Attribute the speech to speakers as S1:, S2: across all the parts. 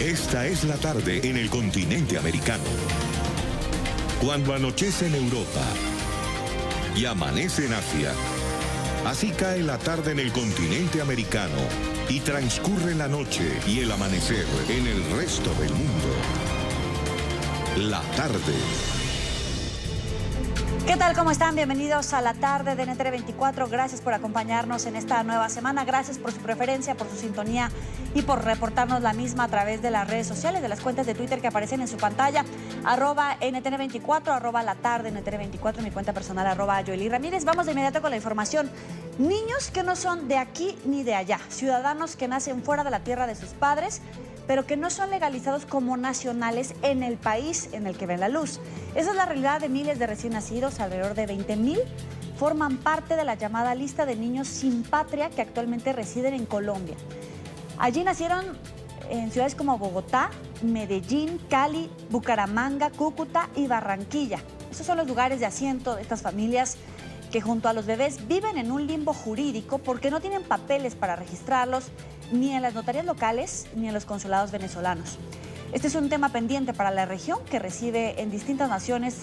S1: Esta es la tarde en el continente americano. Cuando anochece en Europa y amanece en Asia, así cae la tarde en el continente americano y transcurre la noche y el amanecer en el resto del mundo. La tarde.
S2: ¿Qué tal? ¿Cómo están? Bienvenidos a la tarde de NTN 24. Gracias por acompañarnos en esta nueva semana. Gracias por su preferencia, por su sintonía y por reportarnos la misma a través de las redes sociales, de las cuentas de Twitter que aparecen en su pantalla. @NTN24, la tarde NTN24, mi cuenta personal, @Yoeli Ramírez. Vamos de inmediato con la información. Niños que no son de aquí ni de allá. Ciudadanos que nacen fuera de la tierra de sus padres, pero que no son legalizados como nacionales en el país en el que ven la luz. Esa es la realidad de miles de recién nacidos, alrededor de 20,000, forman parte de la llamada lista de niños sin patria que actualmente residen en Colombia. Allí nacieron en ciudades como Bogotá, Medellín, Cali, Bucaramanga, Cúcuta y Barranquilla. Esos son los lugares de asiento de estas familias que junto a los bebés viven en un limbo jurídico porque no tienen papeles para registrarlos ni en las notarías locales ni en los consulados venezolanos. Este es un tema pendiente para la región que recibe en distintas naciones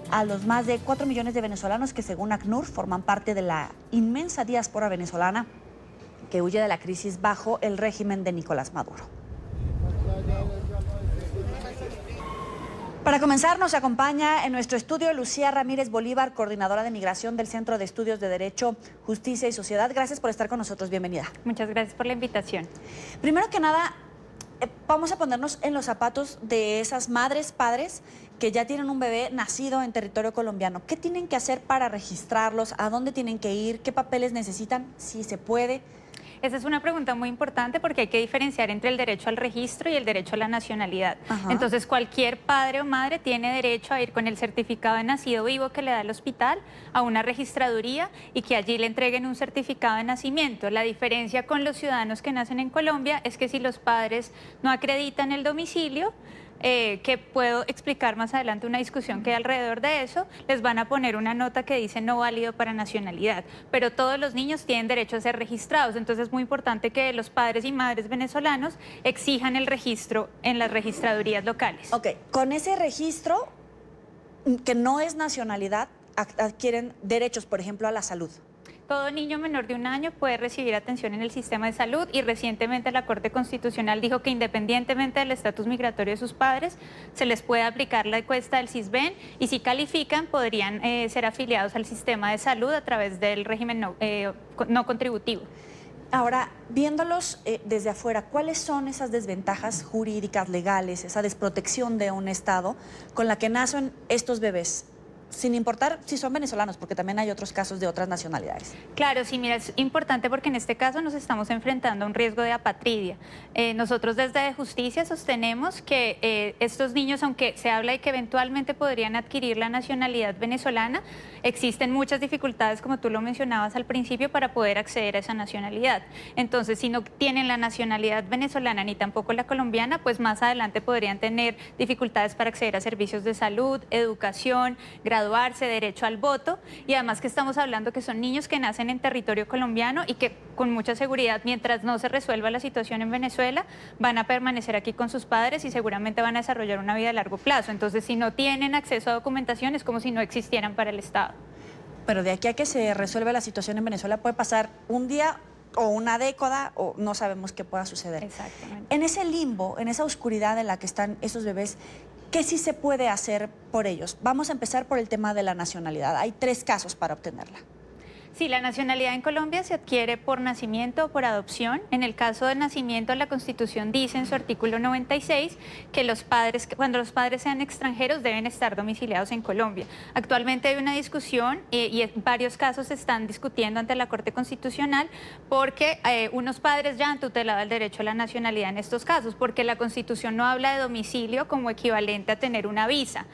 S2: a los más de 4 millones de venezolanos que según ACNUR forman parte de la inmensa diáspora venezolana que huye de la crisis bajo el régimen de Nicolás Maduro. Para comenzar, nos acompaña en nuestro estudio Lucía Ramírez Bolívar, coordinadora de migración del Centro de Estudios de Derecho, Justicia y Sociedad. Gracias por estar con nosotros. Bienvenida.
S3: Muchas gracias por la invitación.
S2: Primero que nada, vamos a ponernos en los zapatos de esas madres, padres que ya tienen un bebé nacido en territorio colombiano. ¿Qué tienen que hacer para registrarlos? ¿A dónde tienen que ir? ¿Qué papeles necesitan? Si se puede.
S3: Esa es una pregunta muy importante porque hay que diferenciar entre el derecho al registro y el derecho a la nacionalidad.
S2: Ajá.
S3: Entonces, cualquier padre o madre tiene derecho a ir con el certificado de nacido vivo que le da el hospital a una registraduría y que allí le entreguen un certificado de nacimiento. La diferencia con los ciudadanos que nacen en Colombia es que si los padres no acreditan el domicilio, que puedo explicar más adelante una discusión que hay alrededor de eso, les van a poner una nota que dice no válido para nacionalidad, pero todos los niños tienen derecho a ser registrados, entonces es muy importante que los padres y madres venezolanos exijan el registro en las registradurías locales.
S2: Ok, con ese registro, que no es nacionalidad, adquieren derechos, por ejemplo, a la salud.
S3: Todo niño menor de 1 año puede recibir atención en el sistema de salud y recientemente la Corte Constitucional dijo que independientemente del estatus migratorio de sus padres, se les puede aplicar la encuesta del CISBEN y si califican podrían ser afiliados al sistema de salud a través del régimen no contributivo.
S2: Ahora, viéndolos desde afuera, ¿cuáles son esas desventajas jurídicas, legales, esa desprotección de un Estado con la que nacen estos bebés? Sin importar si son venezolanos, porque también hay otros casos de otras nacionalidades.
S3: Claro, sí, mira, es importante porque en este caso nos estamos enfrentando a un riesgo de apatridia. Nosotros desde Justicia sostenemos que estos niños, aunque se habla de que eventualmente podrían adquirir la nacionalidad venezolana, existen muchas dificultades, como tú lo mencionabas al principio, para poder acceder a esa nacionalidad. Entonces, si no tienen la nacionalidad venezolana ni tampoco la colombiana, pues más adelante podrían tener dificultades para acceder a servicios de salud, educación, graduarse, derecho al voto, y además que estamos hablando que son niños que nacen en territorio colombiano y que con mucha seguridad, mientras no se resuelva la situación en Venezuela, van a permanecer aquí con sus padres y seguramente van a desarrollar una vida a largo plazo. Entonces, si no tienen acceso a documentación, es como si no existieran para el Estado.
S2: Pero de aquí a que se resuelve la situación en Venezuela puede pasar un día o una década o no sabemos qué pueda suceder.
S3: Exactamente.
S2: En ese limbo, en esa oscuridad en la que están esos bebés, ¿qué sí se puede hacer por ellos? Vamos a empezar por el tema de la nacionalidad. Hay 3 casos para obtenerla.
S3: Sí, la nacionalidad en Colombia se adquiere por nacimiento o por adopción. En el caso de nacimiento, la Constitución dice en su artículo 96 que los padres, cuando los padres sean extranjeros, deben estar domiciliados en Colombia. Actualmente hay una discusión y varios casos se están discutiendo ante la Corte Constitucional porque unos padres ya han tutelado el derecho a la nacionalidad en estos casos, porque la Constitución no habla de domicilio como equivalente a tener una visa.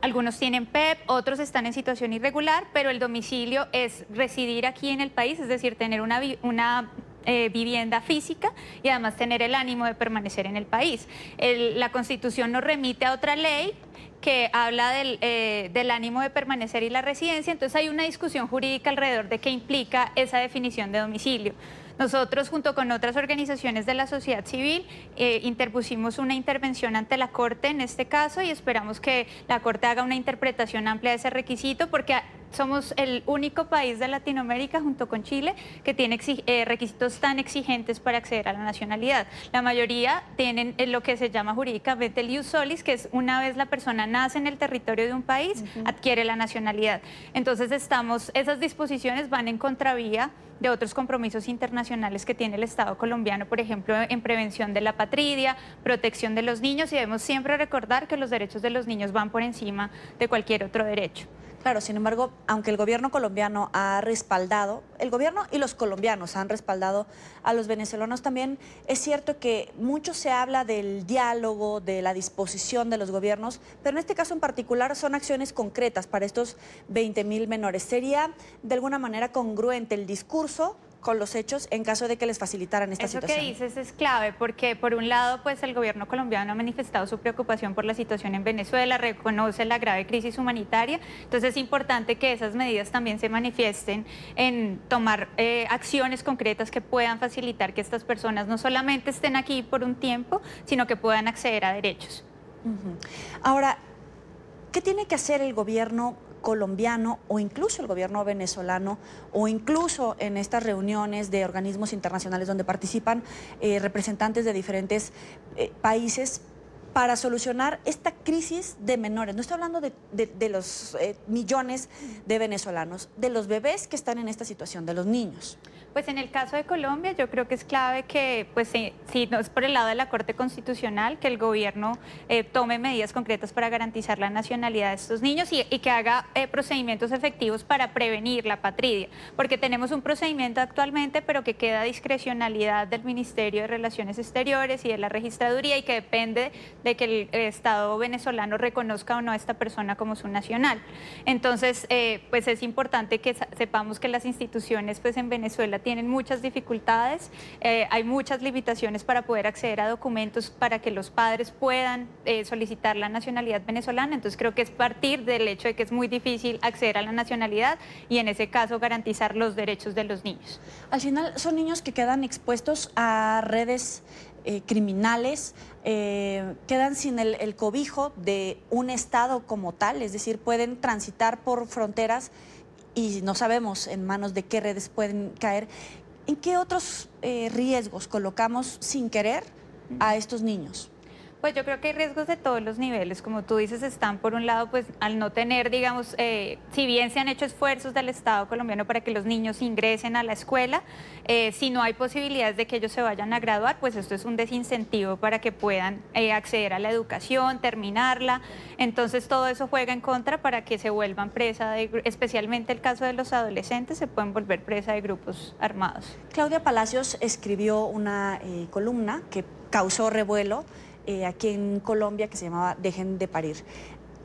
S3: Algunos tienen PEP, otros están en situación irregular, pero el domicilio es residir aquí en el país, es decir, tener una vivienda física y además tener el ánimo de permanecer en el país. La Constitución nos remite a otra ley que habla del ánimo de permanecer y la residencia, entonces hay una discusión jurídica alrededor de qué implica esa definición de domicilio. Nosotros, junto con otras organizaciones de la sociedad civil, interpusimos una intervención ante la Corte en este caso y esperamos que la Corte haga una interpretación amplia de ese requisito, porque somos el único país de Latinoamérica, junto con Chile, que tiene requisitos tan exigentes para acceder a la nacionalidad. La mayoría tienen lo que se llama jurídicamente el ius solis, que es una vez la persona nace en el territorio de un país, adquiere la nacionalidad. Entonces esas disposiciones van en contravía de otros compromisos internacionales que tiene el Estado colombiano, por ejemplo, en prevención de la apatridia, protección de los niños, y debemos siempre recordar que los derechos de los niños van por encima de cualquier otro derecho.
S2: Claro, sin embargo, aunque el gobierno colombiano ha respaldado, el gobierno y los colombianos han respaldado a los venezolanos, también es cierto que mucho se habla del diálogo, de la disposición de los gobiernos, pero en este caso en particular son acciones concretas para estos 20,000 menores. ¿Sería de alguna manera congruente el discurso con los hechos en caso de que les facilitaran esta situación?
S3: Eso que dices es clave, porque por un lado, pues el gobierno colombiano ha manifestado su preocupación por la situación en Venezuela, reconoce la grave crisis humanitaria, entonces es importante que esas medidas también se manifiesten en tomar acciones concretas que puedan facilitar que estas personas no solamente estén aquí por un tiempo, sino que puedan acceder a derechos.
S2: Ahora, ¿qué tiene que hacer el gobierno colombiano o incluso el gobierno venezolano o incluso en estas reuniones de organismos internacionales donde participan representantes de diferentes países para solucionar esta crisis de menores? No estoy hablando de los millones de venezolanos, de los bebés que están en esta situación, de los niños.
S3: Pues en el caso de Colombia yo creo que es clave que, pues si no es por el lado de la Corte Constitucional, que el gobierno tome medidas concretas para garantizar la nacionalidad de estos niños y que haga procedimientos efectivos para prevenir la apatridia, porque tenemos un procedimiento actualmente, pero que queda a discrecionalidad del Ministerio de Relaciones Exteriores y de la Registraduría, y que depende de que el Estado venezolano reconozca o no a esta persona como su nacional. Entonces, pues es importante que sepamos que las instituciones pues en Venezuela tienen muchas dificultades, hay muchas limitaciones para poder acceder a documentos para que los padres puedan solicitar la nacionalidad venezolana. Entonces creo que es partir del hecho de que es muy difícil acceder a la nacionalidad y en ese caso garantizar los derechos de los niños.
S2: Al final son niños que quedan expuestos a redes criminales, quedan sin el cobijo de un Estado como tal, es decir, pueden transitar por fronteras y no sabemos en manos de qué redes pueden caer. ¿En qué otros riesgos colocamos sin querer a estos niños?
S3: Pues yo creo que hay riesgos de todos los niveles, como tú dices, están por un lado, pues al no tener, digamos, si bien se han hecho esfuerzos del Estado colombiano para que los niños ingresen a la escuela, si no hay posibilidades de que ellos se vayan a graduar, pues esto es un desincentivo para que puedan acceder a la educación, terminarla. Entonces todo eso juega en contra para que se vuelvan presa, especialmente el caso de los adolescentes, se pueden volver presa de grupos armados.
S2: Claudia Palacios escribió una columna que causó revuelo aquí en Colombia, que se llamaba Dejen de parir.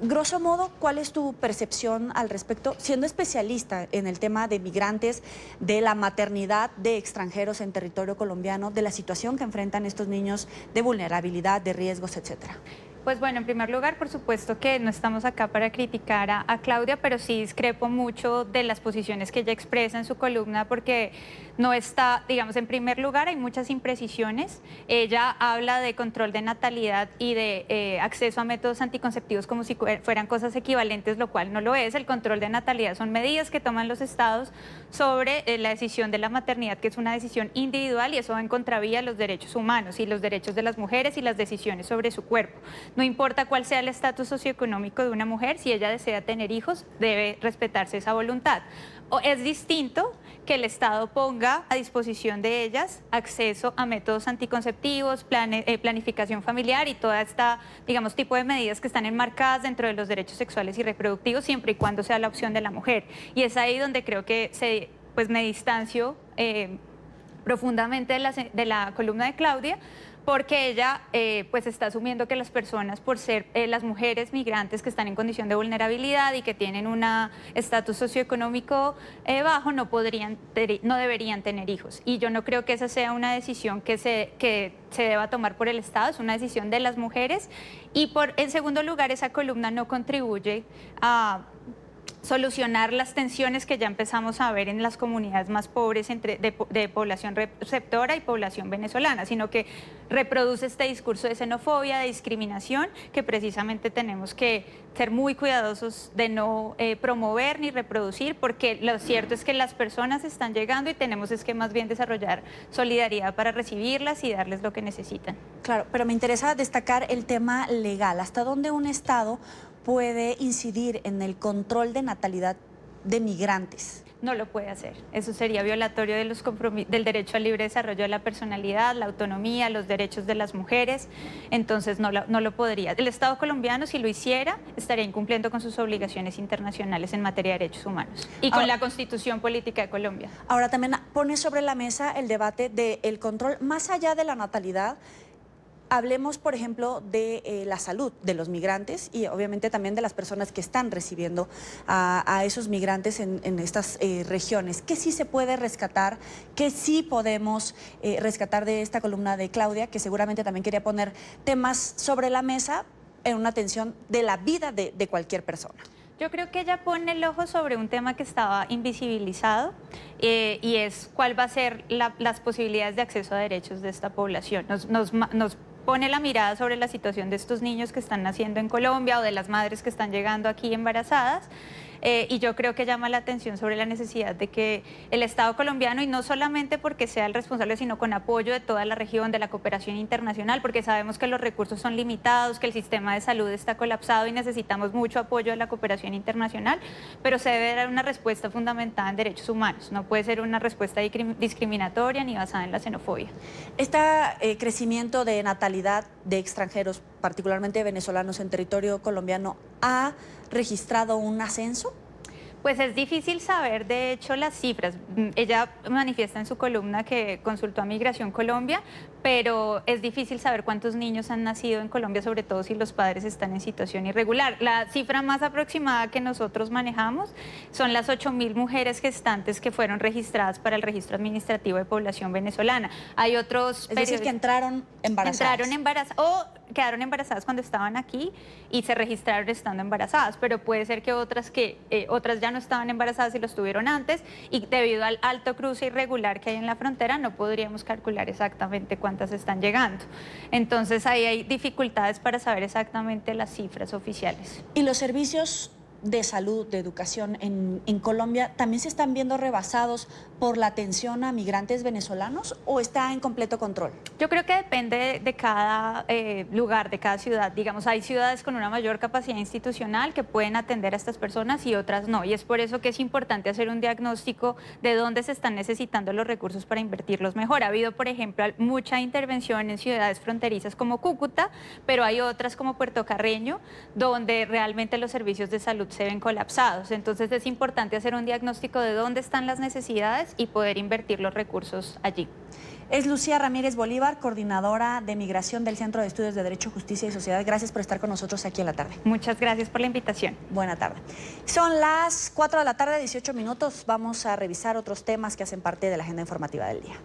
S2: Grosso modo, ¿cuál es tu percepción al respecto, siendo especialista en el tema de migrantes, de la maternidad de extranjeros en territorio colombiano, de la situación que enfrentan estos niños, de vulnerabilidad, de riesgos, etcétera?
S3: Pues bueno, en primer lugar, por supuesto que no estamos acá para criticar a Claudia, pero sí discrepo mucho de las posiciones que ella expresa en su columna, porque no está, digamos, en primer lugar hay muchas imprecisiones. Ella habla de control de natalidad y de acceso a métodos anticonceptivos como si fueran cosas equivalentes, lo cual no lo es. El control de natalidad son medidas que toman los estados sobre la decisión de la maternidad, que es una decisión individual, y eso va en contravía a los derechos humanos y los derechos de las mujeres y las decisiones sobre su cuerpo. No importa cuál sea el estatus socioeconómico de una mujer, si ella desea tener hijos, debe respetarse esa voluntad. O es distinto que el Estado ponga a disposición de ellas acceso a métodos anticonceptivos, planificación familiar y toda esta, digamos, tipo de medidas que están enmarcadas dentro de los derechos sexuales y reproductivos, siempre y cuando sea la opción de la mujer. Y es ahí donde creo que me distancio profundamente de la columna de Claudia, porque ella pues está asumiendo que las personas, por ser las mujeres migrantes que están en condición de vulnerabilidad y que tienen un estatus socioeconómico bajo, no deberían tener hijos. Y yo no creo que esa sea una decisión que se deba tomar por el Estado, es una decisión de las mujeres. Y en segundo lugar, esa columna no contribuye a solucionar las tensiones que ya empezamos a ver en las comunidades más pobres de población receptora y población venezolana, sino que reproduce este discurso de xenofobia, de discriminación, que precisamente tenemos que ser muy cuidadosos de no promover ni reproducir, porque lo cierto es que las personas están llegando y tenemos es que más bien desarrollar solidaridad para recibirlas y darles lo que necesitan.
S2: Claro, pero me interesa destacar el tema legal. ¿Hasta dónde un Estado puede incidir en el control de natalidad de migrantes?
S3: No lo puede hacer. Eso sería violatorio de del derecho al libre desarrollo de la personalidad, la autonomía, los derechos de las mujeres. Entonces no lo podría. El Estado colombiano, si lo hiciera, estaría incumpliendo con sus obligaciones internacionales en materia de derechos humanos y con la Constitución Política de Colombia.
S2: Ahora también pone sobre la mesa el debate del control más allá de la natalidad. Hablemos, por ejemplo, de la salud de los migrantes y obviamente también de las personas que están recibiendo a esos migrantes en estas regiones. ¿Qué sí se puede rescatar? ¿Qué sí podemos rescatar de esta columna de Claudia, que seguramente también quería poner temas sobre la mesa en una atención de la vida de cualquier persona?
S3: Yo creo que ella pone el ojo sobre un tema que estaba invisibilizado y es cuál va a ser las posibilidades de acceso a derechos de esta población. Nos pone la mirada sobre la situación de estos niños que están naciendo en Colombia o de las madres que están llegando aquí embarazadas. Y yo creo que llama la atención sobre la necesidad de que el Estado colombiano, y no solamente porque sea el responsable, sino con apoyo de toda la región, de la cooperación internacional, porque sabemos que los recursos son limitados, que el sistema de salud está colapsado y necesitamos mucho apoyo de la cooperación internacional, pero se debe dar una respuesta fundamentada en derechos humanos, no puede ser una respuesta discriminatoria ni basada en la xenofobia.
S2: Este crecimiento de natalidad de extranjeros, particularmente venezolanos en territorio colombiano, ¿ha registrado un ascenso?
S3: Pues es difícil saber, de hecho, las cifras. Ella manifiesta en su columna que consultó a Migración Colombia, pero es difícil saber cuántos niños han nacido en Colombia, sobre todo si los padres están en situación irregular. La cifra más aproximada que nosotros manejamos son las 8.000 mujeres gestantes que fueron registradas para el Registro Administrativo de Población Venezolana. Hay otros...
S2: Es decir, que entraron embarazadas.
S3: O quedaron embarazadas cuando estaban aquí y se registraron estando embarazadas, pero puede ser que otras ya no estaban embarazadas y lo estuvieron antes, y debido al alto cruce irregular que hay en la frontera no podríamos calcular exactamente cuántas están llegando. Entonces ahí hay dificultades para saber exactamente las cifras oficiales.
S2: ¿Y los servicios de salud, de educación en Colombia también se están viendo rebasados por la atención a migrantes venezolanos o está en completo control?
S3: Yo creo que depende de cada lugar, de cada ciudad. Digamos, hay ciudades con una mayor capacidad institucional que pueden atender a estas personas y otras no. Y es por eso que es importante hacer un diagnóstico de dónde se están necesitando los recursos para invertirlos mejor. Ha habido, por ejemplo, mucha intervención en ciudades fronterizas como Cúcuta, pero hay otras como Puerto Carreño, donde realmente los servicios de salud se ven colapsados. Entonces es importante hacer un diagnóstico de dónde están las necesidades y poder invertir los recursos allí.
S2: Es Lucía Ramírez Bolívar, coordinadora de Migración del Centro de Estudios de Derecho, Justicia y Sociedad. Gracias por estar con nosotros aquí en la tarde.
S3: Muchas gracias por la invitación.
S2: Buena tarde. Son las 4 de la tarde, 18 minutos. Vamos a revisar otros temas que hacen parte de la agenda informativa del día.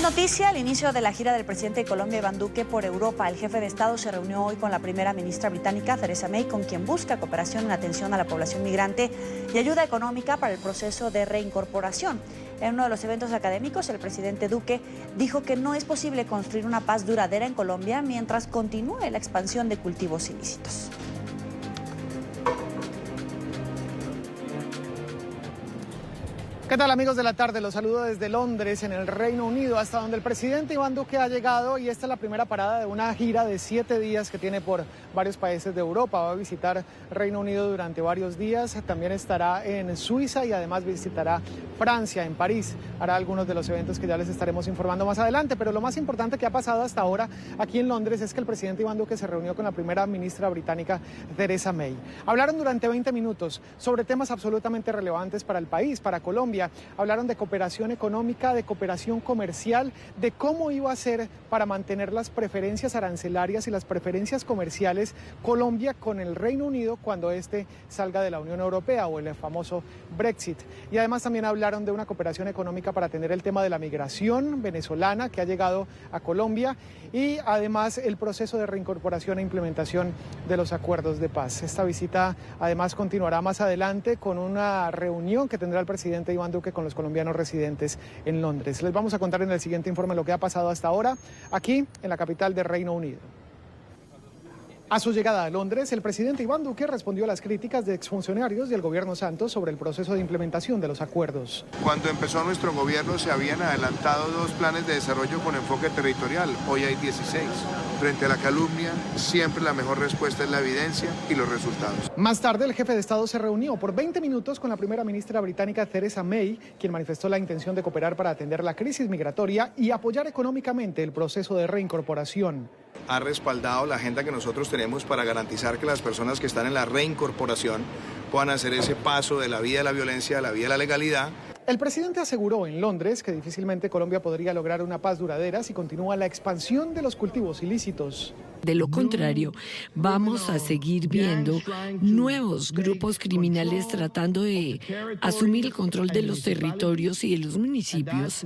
S2: Noticia, al inicio de la gira del presidente de Colombia, Iván Duque, por Europa. El jefe de Estado se reunió hoy con la primera ministra británica, Theresa May, con quien busca cooperación en atención a la población migrante y ayuda económica para el proceso de reincorporación. En uno de los eventos académicos, el presidente Duque dijo que no es posible construir una paz duradera en Colombia mientras continúe la expansión de cultivos ilícitos.
S4: ¿Qué tal, amigos de la tarde? Los saludo desde Londres, en el Reino Unido, hasta donde el presidente Iván Duque ha llegado, y esta es la primera parada de una gira de 7 días que tiene por varios países de Europa. Va a visitar Reino Unido durante varios días, también estará en Suiza y además visitará Francia, en París. Hará algunos de los eventos que ya les estaremos informando más adelante, pero lo más importante que ha pasado hasta ahora aquí en Londres es que el presidente Iván Duque se reunió con la primera ministra británica, Theresa May. Hablaron durante 20 minutos sobre temas absolutamente relevantes para el país, para Colombia. Colombia. Hablaron de cooperación económica, de cooperación comercial, de cómo iba a ser para mantener las preferencias arancelarias y las preferencias comerciales Colombia con el Reino Unido cuando este salga de la Unión Europea o el famoso Brexit. Y además también hablaron de una cooperación económica para atender el tema de la migración venezolana que ha llegado a Colombia y además el proceso de reincorporación e implementación de los acuerdos de paz. Esta visita además continuará más adelante con una reunión que tendrá el presidente Iván Duque con los colombianos residentes en Londres. Les vamos a contar en el siguiente informe lo que ha pasado hasta ahora aquí en la capital del Reino Unido. A su llegada a Londres, el presidente Iván Duque respondió a las críticas de exfuncionarios del gobierno Santos sobre el proceso de implementación de los acuerdos.
S5: Cuando empezó nuestro gobierno se habían adelantado 2 planes de desarrollo con enfoque territorial, hoy hay 16. Frente a la calumnia, siempre la mejor respuesta es la evidencia y los resultados.
S4: Más tarde, el jefe de Estado se reunió por 20 minutos con la primera ministra británica Theresa May, quien manifestó la intención de cooperar para atender la crisis migratoria y apoyar económicamente el proceso de reincorporación.
S5: Ha respaldado la agenda que nosotros tenemos para garantizar que las personas que están en la reincorporación puedan hacer ese paso de la vía de la violencia a la vía de la legalidad.
S4: El presidente aseguró en Londres que difícilmente Colombia podría lograr una paz duradera si continúa la expansión de los cultivos ilícitos.
S6: De lo contrario, vamos a seguir viendo nuevos grupos criminales tratando de asumir el control de los territorios y de los municipios.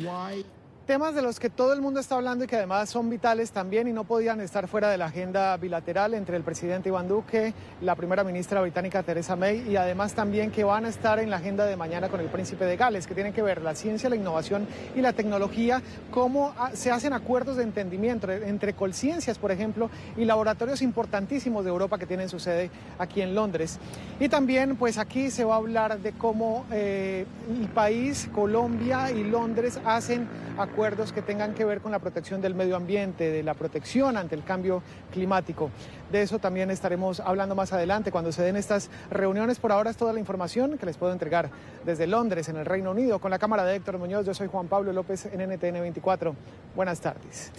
S4: Temas de los que todo el mundo está hablando y que además son vitales también y no podían estar fuera de la agenda bilateral entre el presidente Iván Duque, la primera ministra británica Theresa May y además también que van a estar en la agenda de mañana con el príncipe de Gales, que tienen que ver la ciencia, la innovación y la tecnología, cómo se hacen acuerdos de entendimiento entre Colciencias, por ejemplo, y laboratorios importantísimos de Europa que tienen su sede aquí en Londres. Y también pues aquí se va a hablar de cómo el país, Colombia y Londres hacen acuerdos que tengan que ver con la protección del medio ambiente, de la protección ante el cambio climático. De eso también estaremos hablando más adelante cuando se den estas reuniones. Por ahora es toda la información que les puedo entregar desde Londres, en el Reino Unido, con la cámara de Héctor Muñoz. Yo soy Juan Pablo López en NTN 24. Buenas tardes.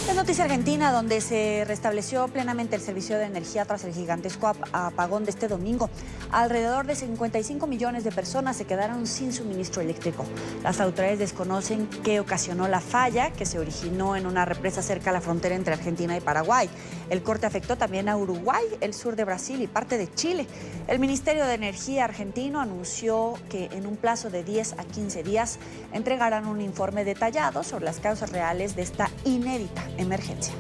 S2: Es noticia argentina, donde se restableció plenamente el servicio de energía tras el gigantesco apagón de este domingo. Alrededor de 55 millones de personas se quedaron sin suministro eléctrico. Las autoridades desconocen qué ocasionó la falla, que se originó en una represa cerca a la frontera entre Argentina y Paraguay. El corte afectó también a Uruguay, el sur de Brasil y parte de Chile. El Ministerio de Energía argentino anunció que en un plazo de 10 a 15 días entregarán un informe detallado sobre las causas reales de esta inédita emergencia.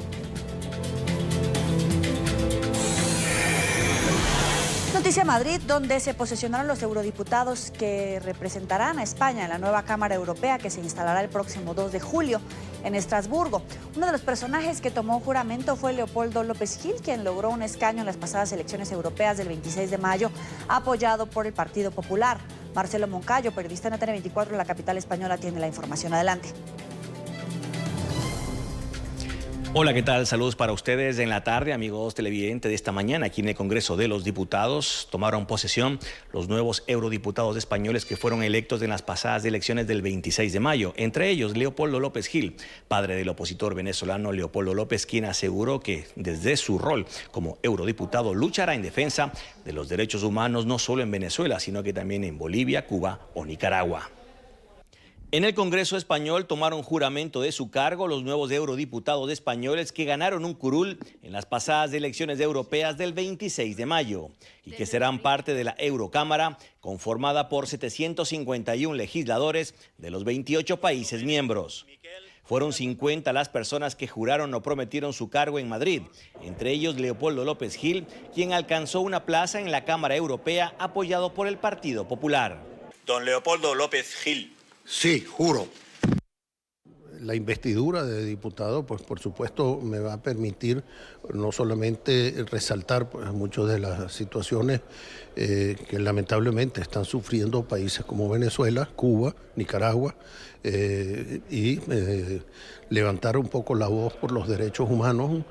S2: Noticia Madrid, donde se posesionaron los eurodiputados que representarán a España en la nueva Cámara Europea que se instalará el próximo 2 de julio en Estrasburgo. Uno de los personajes que tomó juramento fue Leopoldo López Gil, quien logró un escaño en las pasadas elecciones europeas del 26 de mayo, apoyado por el Partido Popular. Marcelo Moncayo, periodista en ATN 24 en la capital española, tiene la información. Adelante.
S7: Hola, ¿qué tal? Saludos para ustedes en la tarde, amigos televidentes. De esta mañana aquí en el Congreso de los Diputados tomaron posesión los nuevos eurodiputados españoles que fueron electos en las pasadas elecciones del 26 de mayo. Entre ellos, Leopoldo López Gil, padre del opositor venezolano Leopoldo López, quien aseguró que desde su rol como eurodiputado luchará en defensa de los derechos humanos no solo en Venezuela, sino que también en Bolivia, Cuba o Nicaragua. En el Congreso español tomaron juramento de su cargo los nuevos eurodiputados españoles que ganaron un curul en las pasadas elecciones europeas del 26 de mayo y que serán parte de la Eurocámara, conformada por 751 legisladores de los 28 países miembros. Fueron 50 las personas que juraron o prometieron su cargo en Madrid, entre ellos Leopoldo López Gil, quien alcanzó una plaza en la Cámara Europea apoyado por el Partido Popular.
S8: Don Leopoldo López Gil.
S9: Sí, juro. La investidura de diputado, pues por supuesto me va a permitir no solamente resaltar pues, muchas de las situaciones que lamentablemente están sufriendo países como Venezuela, Cuba, Nicaragua, y levantar un poco la voz por los derechos humanos,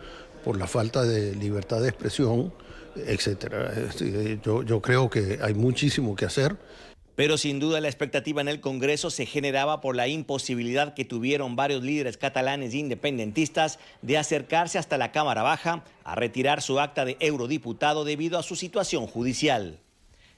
S9: por la falta de libertad de expresión, etcétera. Yo creo que hay muchísimo que hacer.
S7: Pero sin duda la expectativa en el Congreso se generaba por la imposibilidad que tuvieron varios líderes catalanes e independentistas de acercarse hasta la Cámara Baja a retirar su acta de eurodiputado debido a su situación judicial.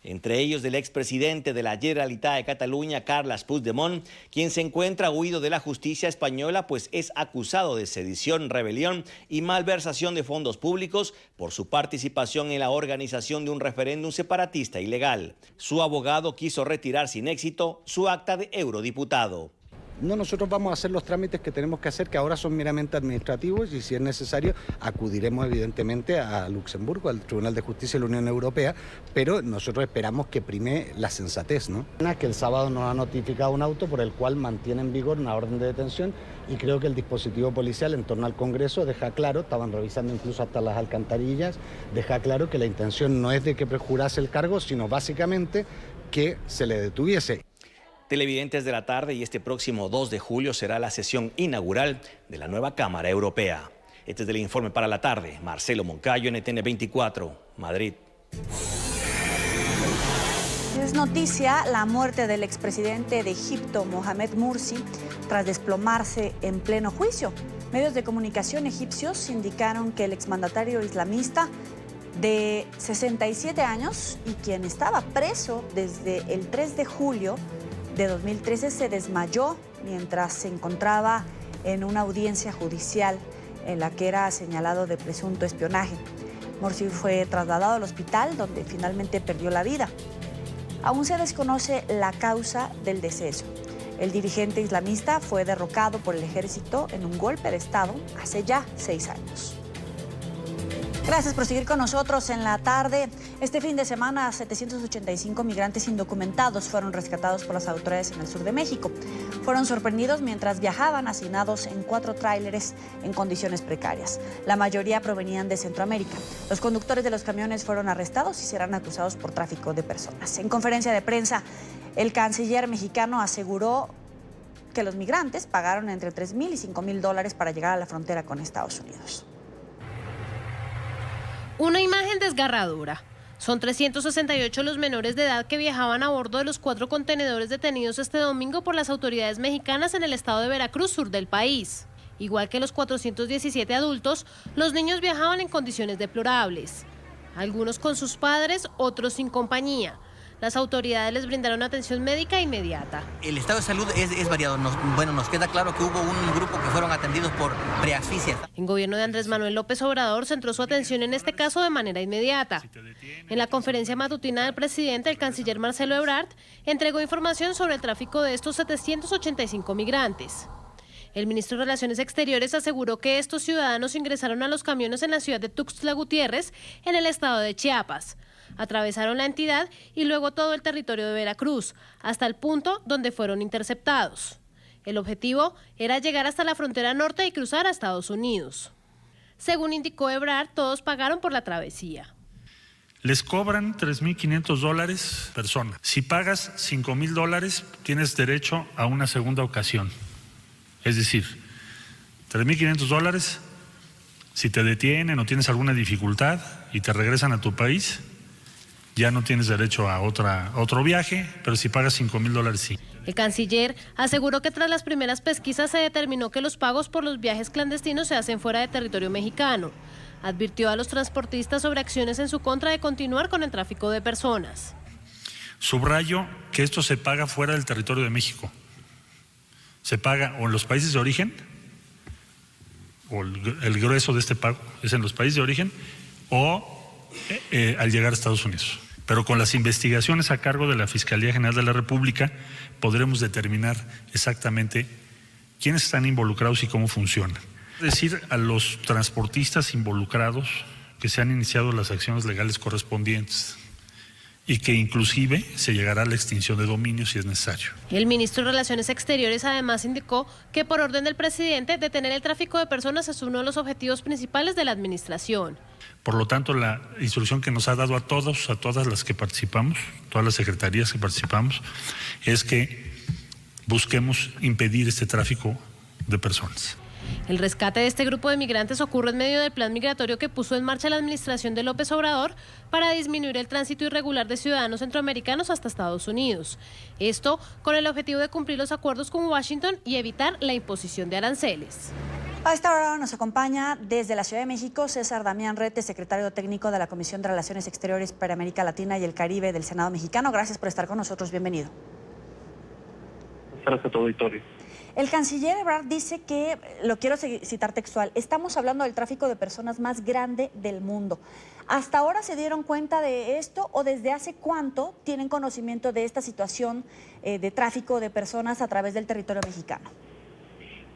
S7: entre ellos del expresidente de la Generalitat de Cataluña, Carles Puigdemont, quien se encuentra huido de la justicia española, pues es acusado de sedición, rebelión y malversación de fondos públicos por su participación en la organización de un referéndum separatista ilegal. Su abogado quiso retirar sin éxito su acta de eurodiputado.
S10: No, nosotros vamos a hacer los trámites que tenemos que hacer, que ahora son meramente administrativos, y si es necesario acudiremos evidentemente a Luxemburgo, al Tribunal de Justicia de la Unión Europea, pero nosotros esperamos que prime la sensatez, ¿no? Que el sábado nos ha notificado un auto por el cual mantiene en vigor una orden de detención, y creo que el dispositivo policial en torno al Congreso deja claro, estaban revisando incluso hasta las alcantarillas, deja claro que la intención no es de que prejurase el cargo, sino básicamente que se le detuviese.
S7: Televidentes de la tarde, y este próximo 2 de julio será la sesión inaugural de la nueva Cámara Europea. Este es el informe para la tarde. Marcelo Moncayo, NTN 24, Madrid.
S2: Es noticia la muerte del expresidente de Egipto, Mohamed Morsi, tras desplomarse en pleno juicio. Medios de comunicación egipcios indicaron que el exmandatario islamista de 67 años y quien estaba preso desde el 3 de julio de 2013 se desmayó mientras se encontraba en una audiencia judicial en la que era señalado de presunto espionaje. Morsi fue trasladado al hospital donde finalmente perdió la vida. Aún se desconoce la causa del deceso. El dirigente islamista fue derrocado por el ejército en un golpe de Estado hace ya 6 años. Gracias por seguir con nosotros en la tarde. Este fin de semana, 785 migrantes indocumentados fueron rescatados por las autoridades en el sur de México. Fueron sorprendidos mientras viajaban hacinados en 4 tráileres en condiciones precarias. La mayoría provenían de Centroamérica. Los conductores de los camiones fueron arrestados y serán acusados por tráfico de personas. En conferencia de prensa, el canciller mexicano aseguró que los migrantes pagaron entre $3,000 y $5,000 para llegar a la frontera con Estados Unidos.
S11: Una imagen desgarradora. Son 368 los menores de edad que viajaban a bordo de los 4 contenedores detenidos este domingo por las autoridades mexicanas en el estado de Veracruz, sur del país. Igual que los 417 adultos, los niños viajaban en condiciones deplorables. Algunos con sus padres, otros sin compañía. Las autoridades les brindaron atención médica inmediata.
S12: El estado de salud es variado. Nos queda claro que hubo un grupo que fueron atendidos por preasfixia.
S11: El gobierno de Andrés Manuel López Obrador centró su atención en este caso de manera inmediata. En la conferencia matutina del presidente, el canciller Marcelo Ebrard entregó información sobre el tráfico de estos 785 migrantes. El ministro de Relaciones Exteriores aseguró que estos ciudadanos ingresaron a los camiones en la ciudad de Tuxtla Gutiérrez, en el estado de Chiapas. Atravesaron la entidad y luego todo el territorio de Veracruz, hasta el punto donde fueron interceptados. El objetivo era llegar hasta la frontera norte y cruzar a Estados Unidos. Según indicó Ebrard, todos pagaron por la travesía.
S13: Les cobran $3,500 persona. Si pagas $5,000, tienes derecho a una segunda ocasión. Es decir, $3,500, si te detienen o tienes alguna dificultad y te regresan a tu país, ya no tienes derecho a otro viaje, pero si pagas $5,000 sí.
S11: El canciller aseguró que tras las primeras pesquisas se determinó que los pagos por los viajes clandestinos se hacen fuera de territorio mexicano. Advirtió a los transportistas sobre acciones en su contra de continuar con el tráfico de personas.
S13: Subrayo que esto se paga fuera del territorio de México. Se paga o en los países de origen, o el grueso de este pago es en los países de origen, o al llegar a Estados Unidos. Pero con las investigaciones a cargo de la Fiscalía General de la República podremos determinar exactamente quiénes están involucrados y cómo funciona. Es decir, a los transportistas involucrados que se han iniciado las acciones legales correspondientes y que inclusive se llegará a la extinción de dominio si es necesario.
S11: El ministro de Relaciones Exteriores además indicó que por orden del presidente detener el tráfico de personas es uno de los objetivos principales de la administración.
S13: Por lo tanto, la instrucción que nos ha dado a todas las que participamos, todas las secretarías que participamos, es que busquemos impedir este tráfico de personas.
S11: El rescate de este grupo de migrantes ocurre en medio del plan migratorio que puso en marcha la administración de López Obrador para disminuir el tránsito irregular de ciudadanos centroamericanos hasta Estados Unidos. Esto con el objetivo de cumplir los acuerdos con Washington y evitar la imposición de aranceles.
S2: A esta hora nos acompaña desde la Ciudad de México César Damián Rete, secretario técnico de la Comisión de Relaciones Exteriores para América Latina y el Caribe del Senado mexicano. Gracias por estar con nosotros. Bienvenido.
S14: Gracias a tu auditorio.
S2: El canciller Ebrard dice que, lo quiero citar textual, estamos hablando del tráfico de personas más grande del mundo. ¿Hasta ahora se dieron cuenta de esto o desde hace cuánto tienen conocimiento de esta situación de tráfico de personas a través del territorio mexicano?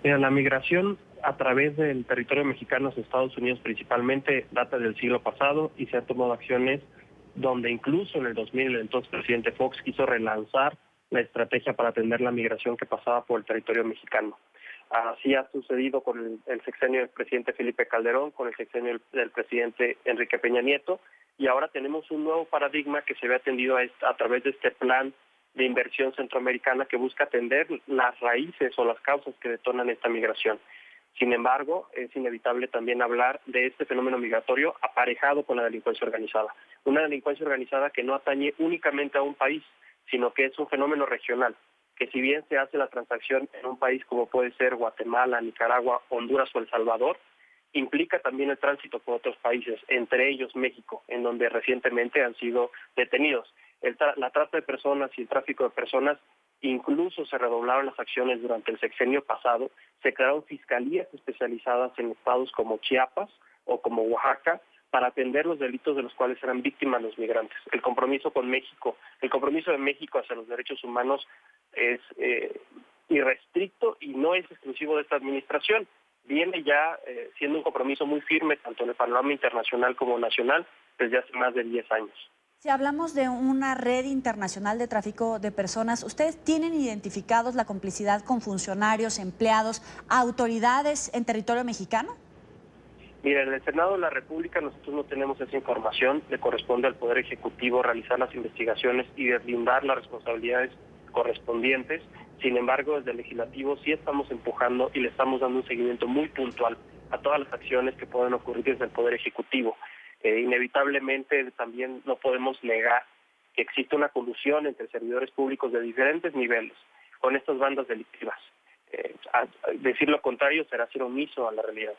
S14: Mira, la migración a través del territorio mexicano hacia Estados Unidos principalmente data del siglo pasado y se han tomado acciones donde incluso en el 2000 el entonces presidente Fox quiso relanzar la estrategia para atender la migración que pasaba por el territorio mexicano. Así ha sucedido con el sexenio del presidente Felipe Calderón, con el sexenio del presidente Enrique Peña Nieto, y ahora tenemos un nuevo paradigma que se ve atendido a través de este plan de inversión centroamericana que busca atender las raíces o las causas que detonan esta migración. Sin embargo, es inevitable también hablar de este fenómeno migratorio aparejado con la delincuencia organizada. Una delincuencia organizada que no atañe únicamente a un país, sino que es un fenómeno regional, que si bien se hace la transacción en un país como puede ser Guatemala, Nicaragua, Honduras o El Salvador, implica también el tránsito por otros países, entre ellos México, en donde recientemente han sido detenidos. La trata de personas y el tráfico de personas, incluso se redoblaron las acciones durante el sexenio pasado, se crearon fiscalías especializadas en estados como Chiapas o como Oaxaca para atender los delitos de los cuales eran víctimas los migrantes. El compromiso de México hacia los derechos humanos es irrestricto y no es exclusivo de esta administración. Viene ya siendo un compromiso muy firme tanto en el panorama internacional como nacional desde hace más de 10 años.
S2: Si hablamos de una red internacional de tráfico de personas, ¿ustedes tienen identificados la complicidad con funcionarios, empleados, autoridades en territorio mexicano?
S14: Mira, en el Senado de la República nosotros no tenemos esa información, le corresponde al Poder Ejecutivo realizar las investigaciones y deslindar las responsabilidades correspondientes. Sin embargo, desde el Legislativo sí estamos empujando y le estamos dando un seguimiento muy puntual a todas las acciones que pueden ocurrir desde el Poder Ejecutivo. Inevitablemente también no podemos negar que existe una colusión entre servidores públicos de diferentes niveles con estas bandas delictivas. Decir lo contrario será ser omiso a la realidad.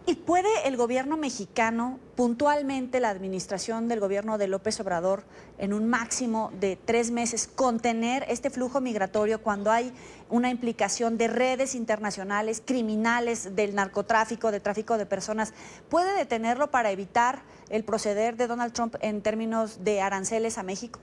S2: ¿Y puede el gobierno mexicano, puntualmente la administración del gobierno de López Obrador, en un máximo de 3 meses, contener este flujo migratorio cuando hay una implicación de redes internacionales, criminales, del narcotráfico, de tráfico de personas? ¿Puede detenerlo para evitar el proceder de Donald Trump en términos de aranceles a México?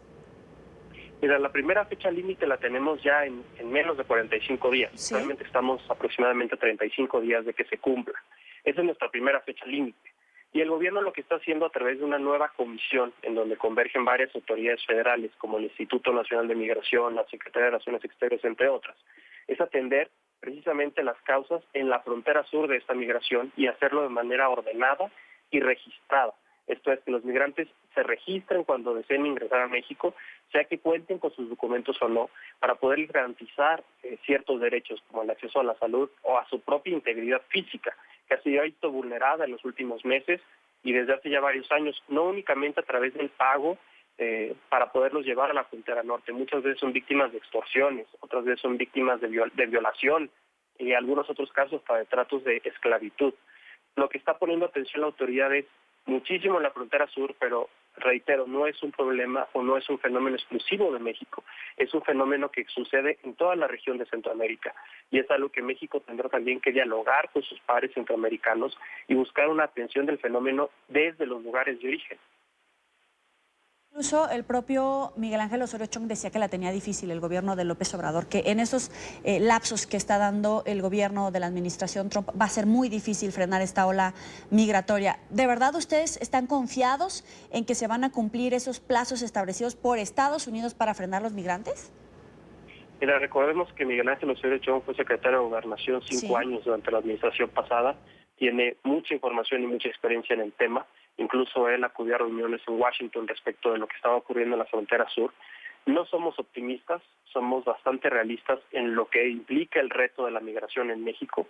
S14: Mira, la primera fecha límite la tenemos ya en menos de 45 días. ¿Sí? Realmente estamos aproximadamente a 35 días de que se cumpla. Esa es nuestra primera fecha límite. Y el gobierno lo que está haciendo a través de una nueva comisión en donde convergen varias autoridades federales como el Instituto Nacional de Migración, la Secretaría de Relaciones Exteriores, entre otras, es atender precisamente las causas en la frontera sur de esta migración y hacerlo de manera ordenada y registrada. Esto es, que los migrantes se registren cuando deseen ingresar a México, sea que cuenten con sus documentos o no, para poder garantizar ciertos derechos como el acceso a la salud o a su propia integridad física, que ha sido visto vulnerada en los últimos meses y desde hace ya varios años, no únicamente a través del pago para poderlos llevar a la frontera norte. Muchas veces son víctimas de extorsiones, otras veces son víctimas de violación y en algunos otros casos hasta de tratos de esclavitud. Lo que está poniendo atención la autoridad es muchísimo en la frontera sur, pero reitero, no es un problema o no es un fenómeno exclusivo de México, es un fenómeno que sucede en toda la región de Centroamérica y es algo que México tendrá también que dialogar con sus pares centroamericanos y buscar una atención del fenómeno desde los lugares de origen.
S2: Incluso el propio Miguel Ángel Osorio Chong decía que la tenía difícil el gobierno de López Obrador, que en esos lapsos que está dando el gobierno de la administración Trump va a ser muy difícil frenar esta ola migratoria. ¿De verdad ustedes están confiados en que se van a cumplir esos plazos establecidos por Estados Unidos para frenar los migrantes?
S14: Mira, recordemos que Miguel Ángel Osorio Chong fue secretario de Gobernación 5 años durante la administración pasada, tiene mucha información y mucha experiencia en el tema. Incluso él acudió a reuniones en Washington respecto de lo que estaba ocurriendo en la frontera sur. No somos optimistas, somos bastante realistas en lo que implica el reto de la migración en México.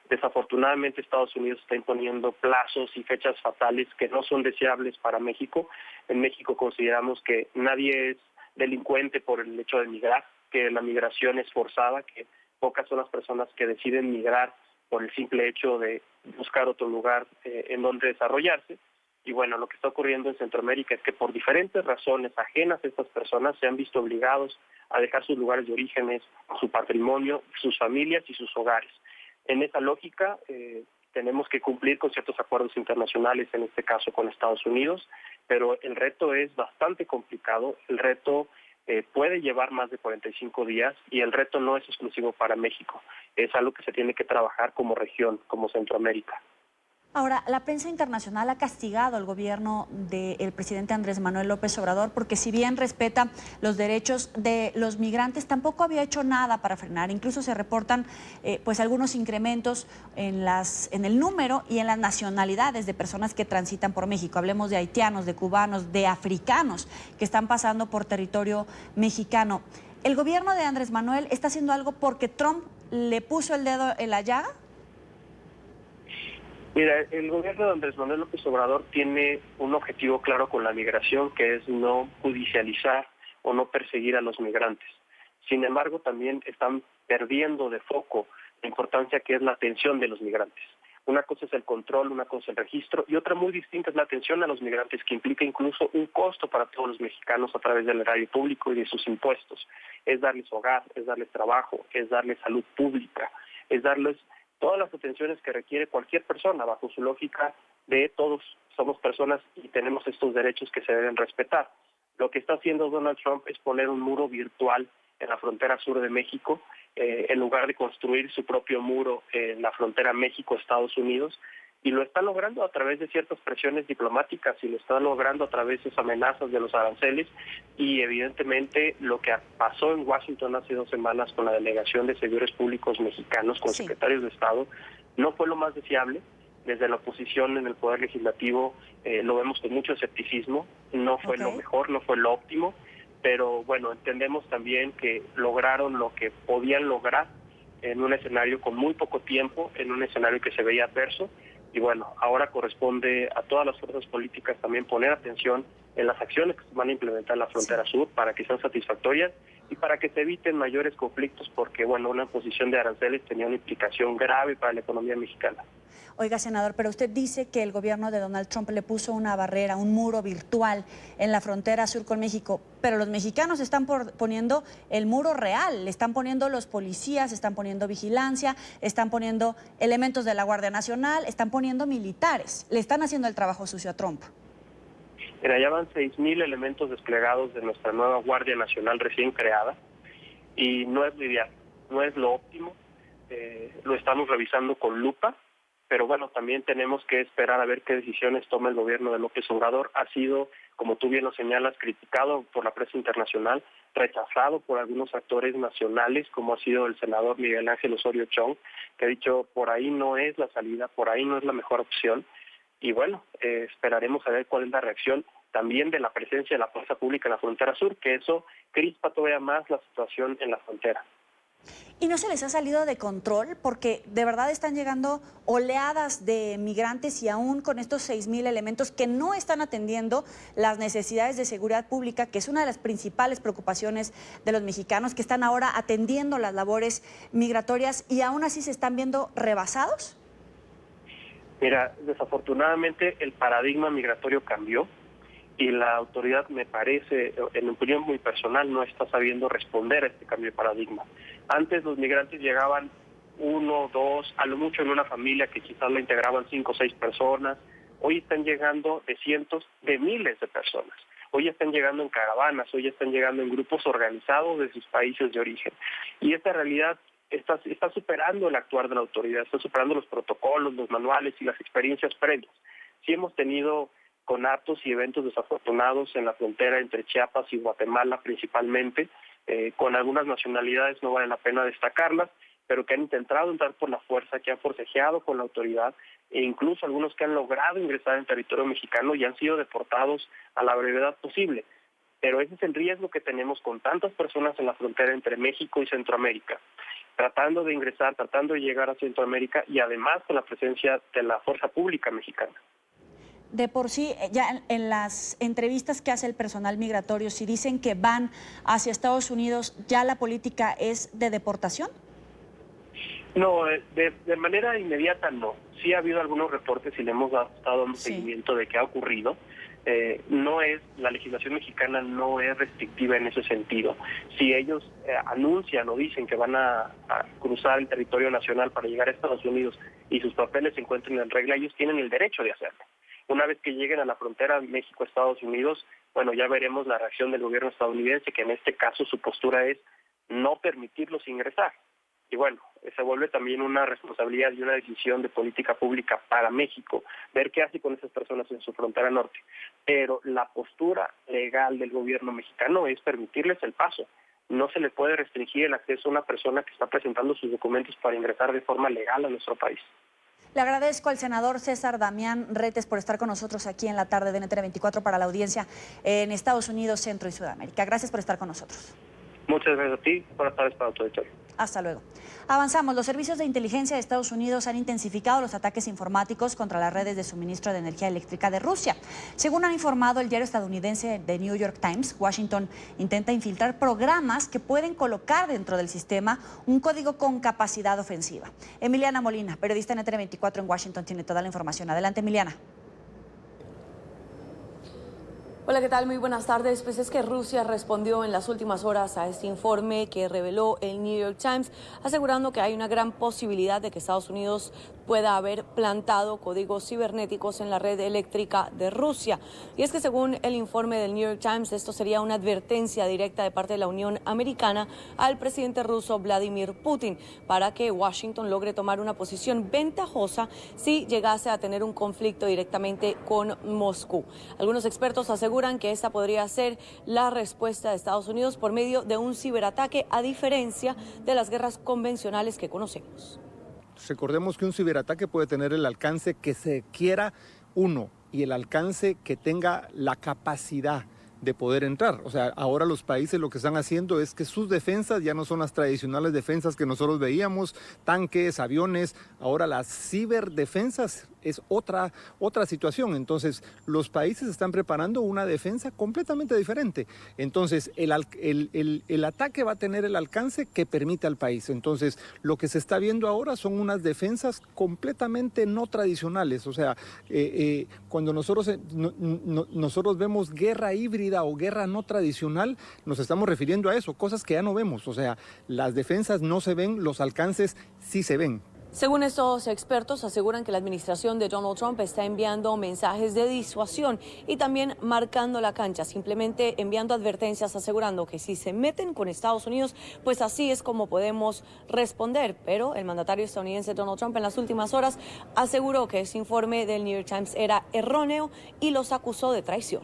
S14: Desafortunadamente Estados Unidos está imponiendo plazos y fechas fatales que no son deseables para México. En México consideramos que nadie es delincuente por el hecho de migrar, que la migración es forzada, que pocas son las personas que deciden migrar por el simple hecho de buscar otro lugar en donde desarrollarse. Y bueno, lo que está ocurriendo en Centroamérica es que por diferentes razones ajenas a estas personas se han visto obligados a dejar sus lugares de orígenes, su patrimonio, sus familias y sus hogares. En esa lógica tenemos que cumplir con ciertos acuerdos internacionales, en este caso con Estados Unidos, pero el reto es bastante complicado, el reto puede llevar más de 45 días y el reto no es exclusivo para México, es algo que se tiene que trabajar como región, como Centroamérica.
S2: Ahora, la prensa internacional ha castigado al gobierno del presidente Andrés Manuel López Obrador porque si bien respeta los derechos de los migrantes, tampoco había hecho nada para frenar. Incluso se reportan pues algunos incrementos en el número y en las nacionalidades de personas que transitan por México. Hablemos de haitianos, de cubanos, de africanos que están pasando por territorio mexicano. ¿El gobierno de Andrés Manuel está haciendo algo porque Trump le puso el dedo en la llaga?
S14: Mira, el gobierno de Andrés Manuel López Obrador tiene un objetivo claro con la migración, que es no judicializar o no perseguir a los migrantes. Sin embargo, también están perdiendo de foco la importancia que es la atención de los migrantes. Una cosa es el control, una cosa es el registro, y otra muy distinta es la atención a los migrantes, que implica incluso un costo para todos los mexicanos a través del erario público y de sus impuestos. Es darles hogar, es darles trabajo, es darles salud pública, es darles todas las atenciones que requiere cualquier persona bajo su lógica de todos somos personas y tenemos estos derechos que se deben respetar. Lo que está haciendo Donald Trump es poner un muro virtual en la frontera sur de México, en lugar de construir su propio muro en la frontera México-Estados Unidos, y lo está logrando a través de ciertas presiones diplomáticas y lo está logrando a través de esas amenazas de los aranceles, y evidentemente lo que pasó en Washington hace 2 semanas con la delegación de servidores públicos mexicanos, con secretarios de Estado, no fue lo más deseable. Desde la oposición en el Poder Legislativo lo vemos con mucho escepticismo, no fue lo mejor, no fue lo óptimo, pero bueno, entendemos también que lograron lo que podían lograr en un escenario con muy poco tiempo, en un escenario que se veía adverso. Y bueno, ahora corresponde a todas las fuerzas políticas también poner atención en las acciones que se van a implementar en la frontera sur para que sean satisfactorias y para que se eviten mayores conflictos, porque bueno, una imposición de aranceles tenía una implicación grave para la economía mexicana.
S2: Oiga, senador, pero usted dice que el gobierno de Donald Trump le puso una barrera, un muro virtual en la frontera sur con México, pero los mexicanos están poniendo el muro real, le están poniendo los policías, están poniendo vigilancia, están poniendo elementos de la Guardia Nacional, están poniendo militares, le están haciendo el trabajo sucio a Trump.
S14: Mira, ya van 6,000 elementos desplegados de nuestra nueva Guardia Nacional recién creada y no es lo ideal, no es lo óptimo, lo estamos revisando con lupa. Pero bueno, también tenemos que esperar a ver qué decisiones toma el gobierno de López Obrador. Ha sido, como tú bien lo señalas, criticado por la prensa internacional, rechazado por algunos actores nacionales, como ha sido el senador Miguel Ángel Osorio Chong, que ha dicho por ahí no es la salida, por ahí no es la mejor opción. Y bueno, esperaremos a ver cuál es la reacción también de la presencia de la fuerza pública en la frontera sur, que eso crispa todavía más la situación en la frontera.
S2: ¿Y no se les ha salido de control? Porque de verdad están llegando oleadas de migrantes y aún con estos 6,000 elementos que no están atendiendo las necesidades de seguridad pública, que es una de las principales preocupaciones de los mexicanos, que están ahora atendiendo las labores migratorias y aún así se están viendo rebasados.
S14: Mira, desafortunadamente el paradigma migratorio cambió y la autoridad, me parece, en opinión muy personal, no está sabiendo responder a este cambio de paradigma. Antes los migrantes llegaban 1, 2, a lo mucho en una familia que quizás la integraban 5 o 6 personas. Hoy están llegando de cientos de miles de personas. Hoy están llegando en caravanas, hoy están llegando en grupos organizados de sus países de origen. Y esta realidad está superando el actuar de la autoridad, está superando los protocolos, los manuales y las experiencias previas. Sí hemos tenido con actos y eventos desafortunados en la frontera entre Chiapas y Guatemala principalmente, con algunas nacionalidades, no vale la pena destacarlas, pero que han intentado entrar por la fuerza, que han forcejeado con la autoridad, e incluso algunos que han logrado ingresar en territorio mexicano y han sido deportados a la brevedad posible. Pero ese es el riesgo que tenemos con tantas personas en la frontera entre México y Centroamérica, tratando de ingresar, tratando de llegar a Centroamérica y además con la presencia de la fuerza pública mexicana.
S2: De por sí, ya en las entrevistas que hace el personal migratorio, si dicen que van hacia Estados Unidos, ¿ya la política es de deportación?
S14: No, de manera inmediata no. Sí ha habido algunos reportes y le hemos estado dando seguimiento de qué ha ocurrido. La legislación mexicana no es restrictiva en ese sentido. Si ellos anuncian o dicen que van a cruzar el territorio nacional para llegar a Estados Unidos y sus papeles se encuentran en regla, ellos tienen el derecho de hacerlo. Una vez que lleguen a la frontera México-Estados Unidos, bueno, ya veremos la reacción del gobierno estadounidense, que en este caso su postura es no permitirlos ingresar. Y bueno, se vuelve también una responsabilidad y una decisión de política pública para México, ver qué hace con esas personas en su frontera norte. Pero la postura legal del gobierno mexicano es permitirles el paso. No se le puede restringir el acceso a una persona que está presentando sus documentos para ingresar de forma legal a nuestro país.
S2: Le agradezco al senador César Damián Retes por estar con nosotros aquí en la tarde de NTN 24 para la audiencia en Estados Unidos, Centro y Sudamérica. Gracias por estar con nosotros.
S14: Muchas gracias a ti. Buenas tardes para tu auditorio.
S2: Hasta luego. Avanzamos. Los servicios de inteligencia de Estados Unidos han intensificado los ataques informáticos contra las redes de suministro de energía eléctrica de Rusia. Según ha informado el diario estadounidense The New York Times, Washington intenta infiltrar programas que pueden colocar dentro del sistema un código con capacidad ofensiva. Emiliana Molina, periodista en NTN 24 en Washington, tiene toda la información. Adelante, Emiliana.
S15: Hola, ¿qué tal? Muy buenas tardes. Pues es que Rusia respondió en las últimas horas a este informe que reveló el New York Times, asegurando que hay una gran posibilidad de que Estados Unidos pueda haber plantado códigos cibernéticos en la red eléctrica de Rusia. Y es que según el informe del New York Times, esto sería una advertencia directa de parte de la Unión Americana al presidente ruso Vladimir Putin para que Washington logre tomar una posición ventajosa si llegase a tener un conflicto directamente con Moscú. Algunos expertos aseguran que esta podría ser la respuesta de Estados Unidos por medio de un ciberataque, a diferencia de las guerras convencionales que conocemos.
S16: Recordemos que un ciberataque puede tener el alcance que se quiera uno y el alcance que tenga la capacidad de poder entrar. O sea, ahora los países lo que están haciendo es que sus defensas ya no son las tradicionales defensas que nosotros veíamos, tanques, aviones, ahora las ciberdefensas es otra situación. Entonces, los países están preparando una defensa completamente diferente. Entonces, el ataque va a tener el alcance que permite al país. Entonces, lo que se está viendo ahora son unas defensas completamente no tradicionales. O sea, cuando nosotros vemos guerra híbrida o guerra no tradicional, nos estamos refiriendo a eso, cosas que ya no vemos. O sea, las defensas no se ven, los alcances sí se ven.
S15: Según estos expertos, aseguran que la administración de Donald Trump está enviando mensajes de disuasión y también marcando la cancha, simplemente enviando advertencias, asegurando que si se meten con Estados Unidos, pues así es como podemos responder. Pero el mandatario estadounidense Donald Trump en las últimas horas aseguró que ese informe del New York Times era erróneo y los acusó de traición.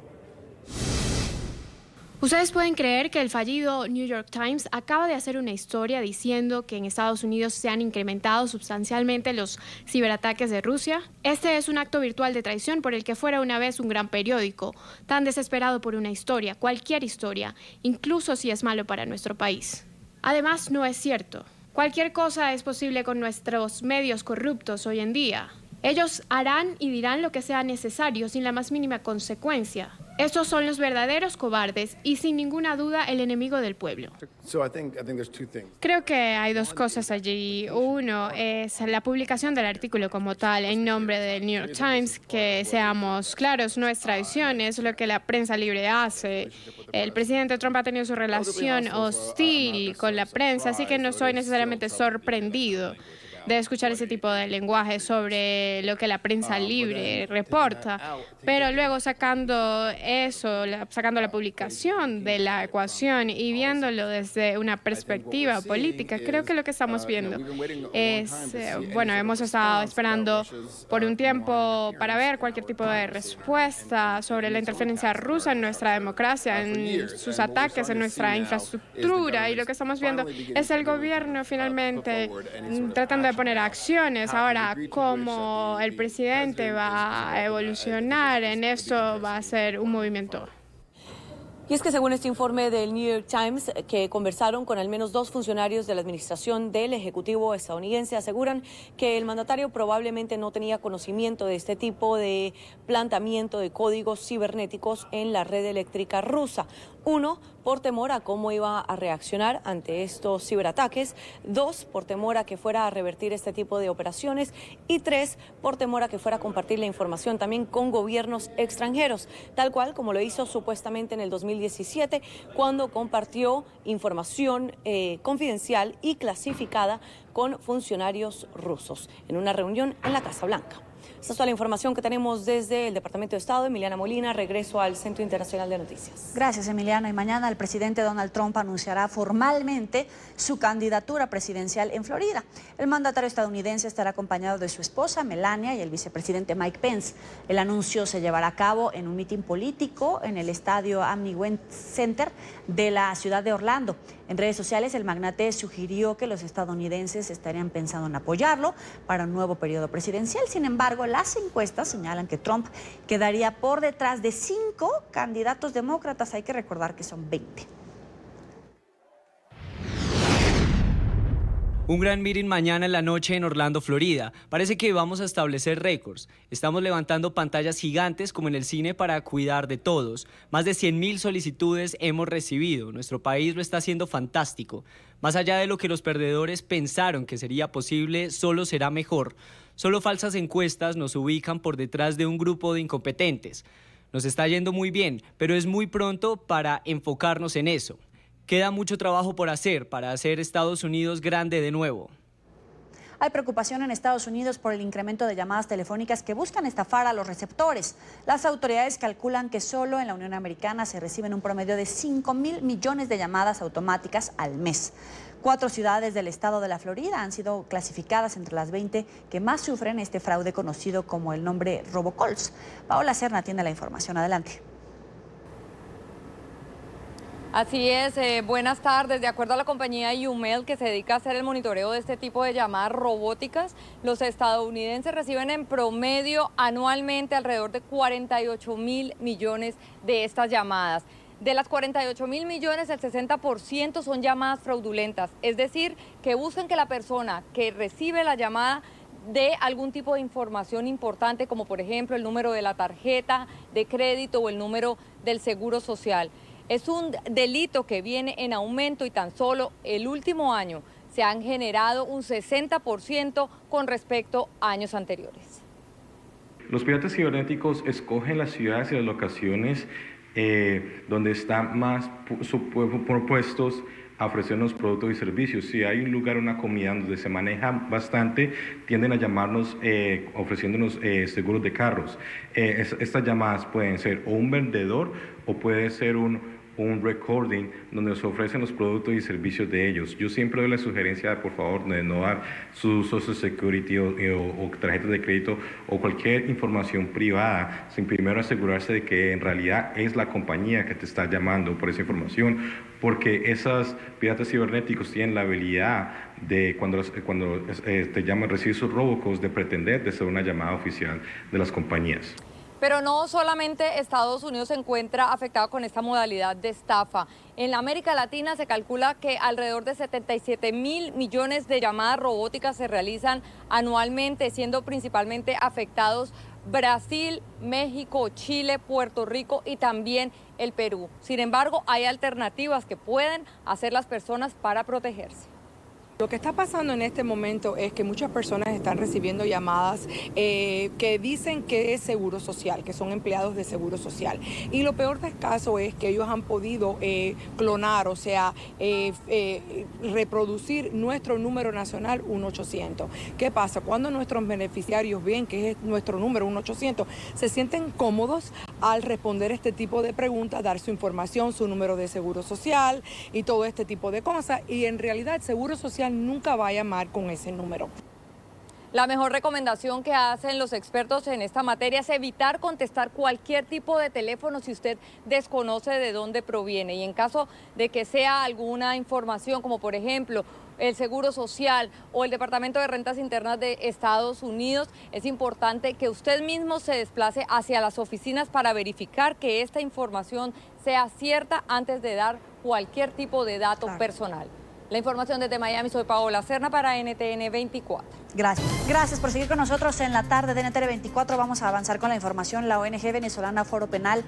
S17: Ustedes pueden creer que el fallido New York Times acaba de hacer una historia diciendo que en Estados Unidos se han incrementado sustancialmente los ciberataques de Rusia. Este es un acto virtual de traición por el que fuera una vez un gran periódico, tan desesperado por una historia, cualquier historia, incluso si es malo para nuestro país. Además, no es cierto. Cualquier cosa es posible con nuestros medios corruptos hoy en día. Ellos harán y dirán lo que sea necesario sin la más mínima consecuencia. Estos son los verdaderos cobardes y sin ninguna duda el enemigo del pueblo. Creo que hay dos cosas allí. Uno es la publicación del artículo como tal en nombre del New York Times, que seamos claros, no es traición, es lo que la prensa libre hace. El presidente Trump ha tenido su relación hostil con la prensa, así que no soy necesariamente sorprendido de escuchar ese tipo de lenguaje sobre lo que la prensa libre reporta, pero luego sacando la publicación de la ecuación y viéndolo desde una perspectiva política, creo que lo que estamos viendo es, hemos estado esperando por un tiempo para ver cualquier tipo de respuesta sobre la interferencia rusa en nuestra democracia, en sus ataques, en nuestra infraestructura, y lo que estamos viendo es el gobierno finalmente tratando de poner acciones. Ahora, cómo el presidente va a evolucionar en esto va a ser un movimiento.
S15: Y es que según este informe del New York Times, que conversaron con al menos 2 funcionarios de la administración del Ejecutivo estadounidense, aseguran que el mandatario probablemente no tenía conocimiento de este tipo de planteamiento de códigos cibernéticos en la red eléctrica rusa. 1, por temor a cómo iba a reaccionar ante estos ciberataques, 2, por temor a que fuera a revertir este tipo de operaciones y 3, por temor a que fuera a compartir la información también con gobiernos extranjeros, tal cual como lo hizo supuestamente en el 2017 cuando compartió información confidencial y clasificada con funcionarios rusos en una reunión en la Casa Blanca. Esta es toda la información que tenemos desde el Departamento de Estado. Emiliana Molina, regreso al Centro Internacional de Noticias.
S2: Gracias, Emiliana. Y mañana el presidente Donald Trump anunciará formalmente su candidatura presidencial en Florida. El mandatario estadounidense estará acompañado de su esposa, Melania, y el vicepresidente Mike Pence. El anuncio se llevará a cabo en un mitin político en el estadio Amway Center de la ciudad de Orlando. En redes sociales, el magnate sugirió que los estadounidenses estarían pensando en apoyarlo para un nuevo periodo presidencial. Sin embargo, las encuestas señalan que Trump quedaría por detrás de 5 candidatos demócratas. Hay que recordar que son 20.
S18: Un gran meeting mañana en la noche en Orlando, Florida. Parece que vamos a establecer récords. Estamos levantando pantallas gigantes como en el cine para cuidar de todos. Más de 100,000 solicitudes hemos recibido. Nuestro país lo está haciendo fantástico. Más allá de lo que los perdedores pensaron que sería posible, solo será mejor. Solo falsas encuestas nos ubican por detrás de un grupo de incompetentes. Nos está yendo muy bien, pero es muy pronto para enfocarnos en eso. Queda mucho trabajo por hacer para hacer Estados Unidos grande de nuevo.
S2: Hay preocupación en Estados Unidos por el incremento de llamadas telefónicas que buscan estafar a los receptores. Las autoridades calculan que solo en la Unión Americana se reciben un promedio de 5,000 millones de llamadas automáticas al mes. 4 ciudades del estado de la Florida han sido clasificadas entre las 20 que más sufren este fraude conocido como el nombre robocalls. Paola Serna tiene la información. Adelante.
S19: Así es, buenas tardes. De acuerdo a la compañía YouMail, que se dedica a hacer el monitoreo de este tipo de llamadas robóticas, los estadounidenses reciben en promedio anualmente alrededor de 48,000 millones de estas llamadas. De las 48,000 millones, el 60% son llamadas fraudulentas, es decir, que buscan que la persona que recibe la llamada dé algún tipo de información importante, como por ejemplo el número de la tarjeta de crédito o el número del seguro social. Es un delito que viene en aumento y tan solo el último año se han generado un 60% con respecto a años anteriores.
S20: Los piratas cibernéticos escogen las ciudades y las locaciones donde están más propuestos a ofrecernos productos y servicios. Si hay un lugar, una comunidad donde se maneja bastante, tienden a llamarnos ofreciéndonos seguros de carros. Estas llamadas pueden ser o un vendedor o puede ser un recording donde nos ofrecen los productos y servicios de ellos. Yo siempre doy la sugerencia, por favor, de no dar su Social Security o tarjetas de crédito o cualquier información privada, sin primero asegurarse de que en realidad es la compañía que te está llamando por esa información, porque esas piratas cibernéticos tienen la habilidad de, cuando te llaman, recibir sus robocalls, de pretender de ser una llamada oficial de las compañías.
S19: Pero no solamente Estados Unidos se encuentra afectado con esta modalidad de estafa. En la América Latina se calcula que alrededor de 77,000 millones de llamadas robóticas se realizan anualmente, siendo principalmente afectados Brasil, México, Chile, Puerto Rico y también el Perú. Sin embargo, hay alternativas que pueden hacer las personas para protegerse.
S21: Lo que está pasando en este momento es que muchas personas están recibiendo llamadas que dicen que es seguro social, que son empleados de seguro social. Y lo peor del caso es que ellos han podido clonar, o sea, reproducir nuestro número nacional 1-800. ¿Qué pasa? Cuando nuestros beneficiarios ven que es nuestro número 1-800, se sienten cómodos al responder este tipo de preguntas, dar su información, su número de seguro social y todo este tipo de cosas. Y en realidad el seguro social nunca va a llamar con ese número.
S19: La mejor recomendación que hacen los expertos en esta materia es evitar contestar cualquier tipo de teléfono si usted desconoce de dónde proviene. Y en caso de que sea alguna información, como por ejemplo el Seguro Social o el Departamento de Rentas Internas de Estados Unidos, es importante que usted mismo se desplace hacia las oficinas para verificar que esta información sea cierta antes de dar cualquier tipo de dato personal. La información desde Miami, soy Paola Serna para NTN 24.
S2: Gracias por seguir con nosotros en la tarde de NTN 24. Vamos a avanzar con la información. La ONG venezolana Foro Penal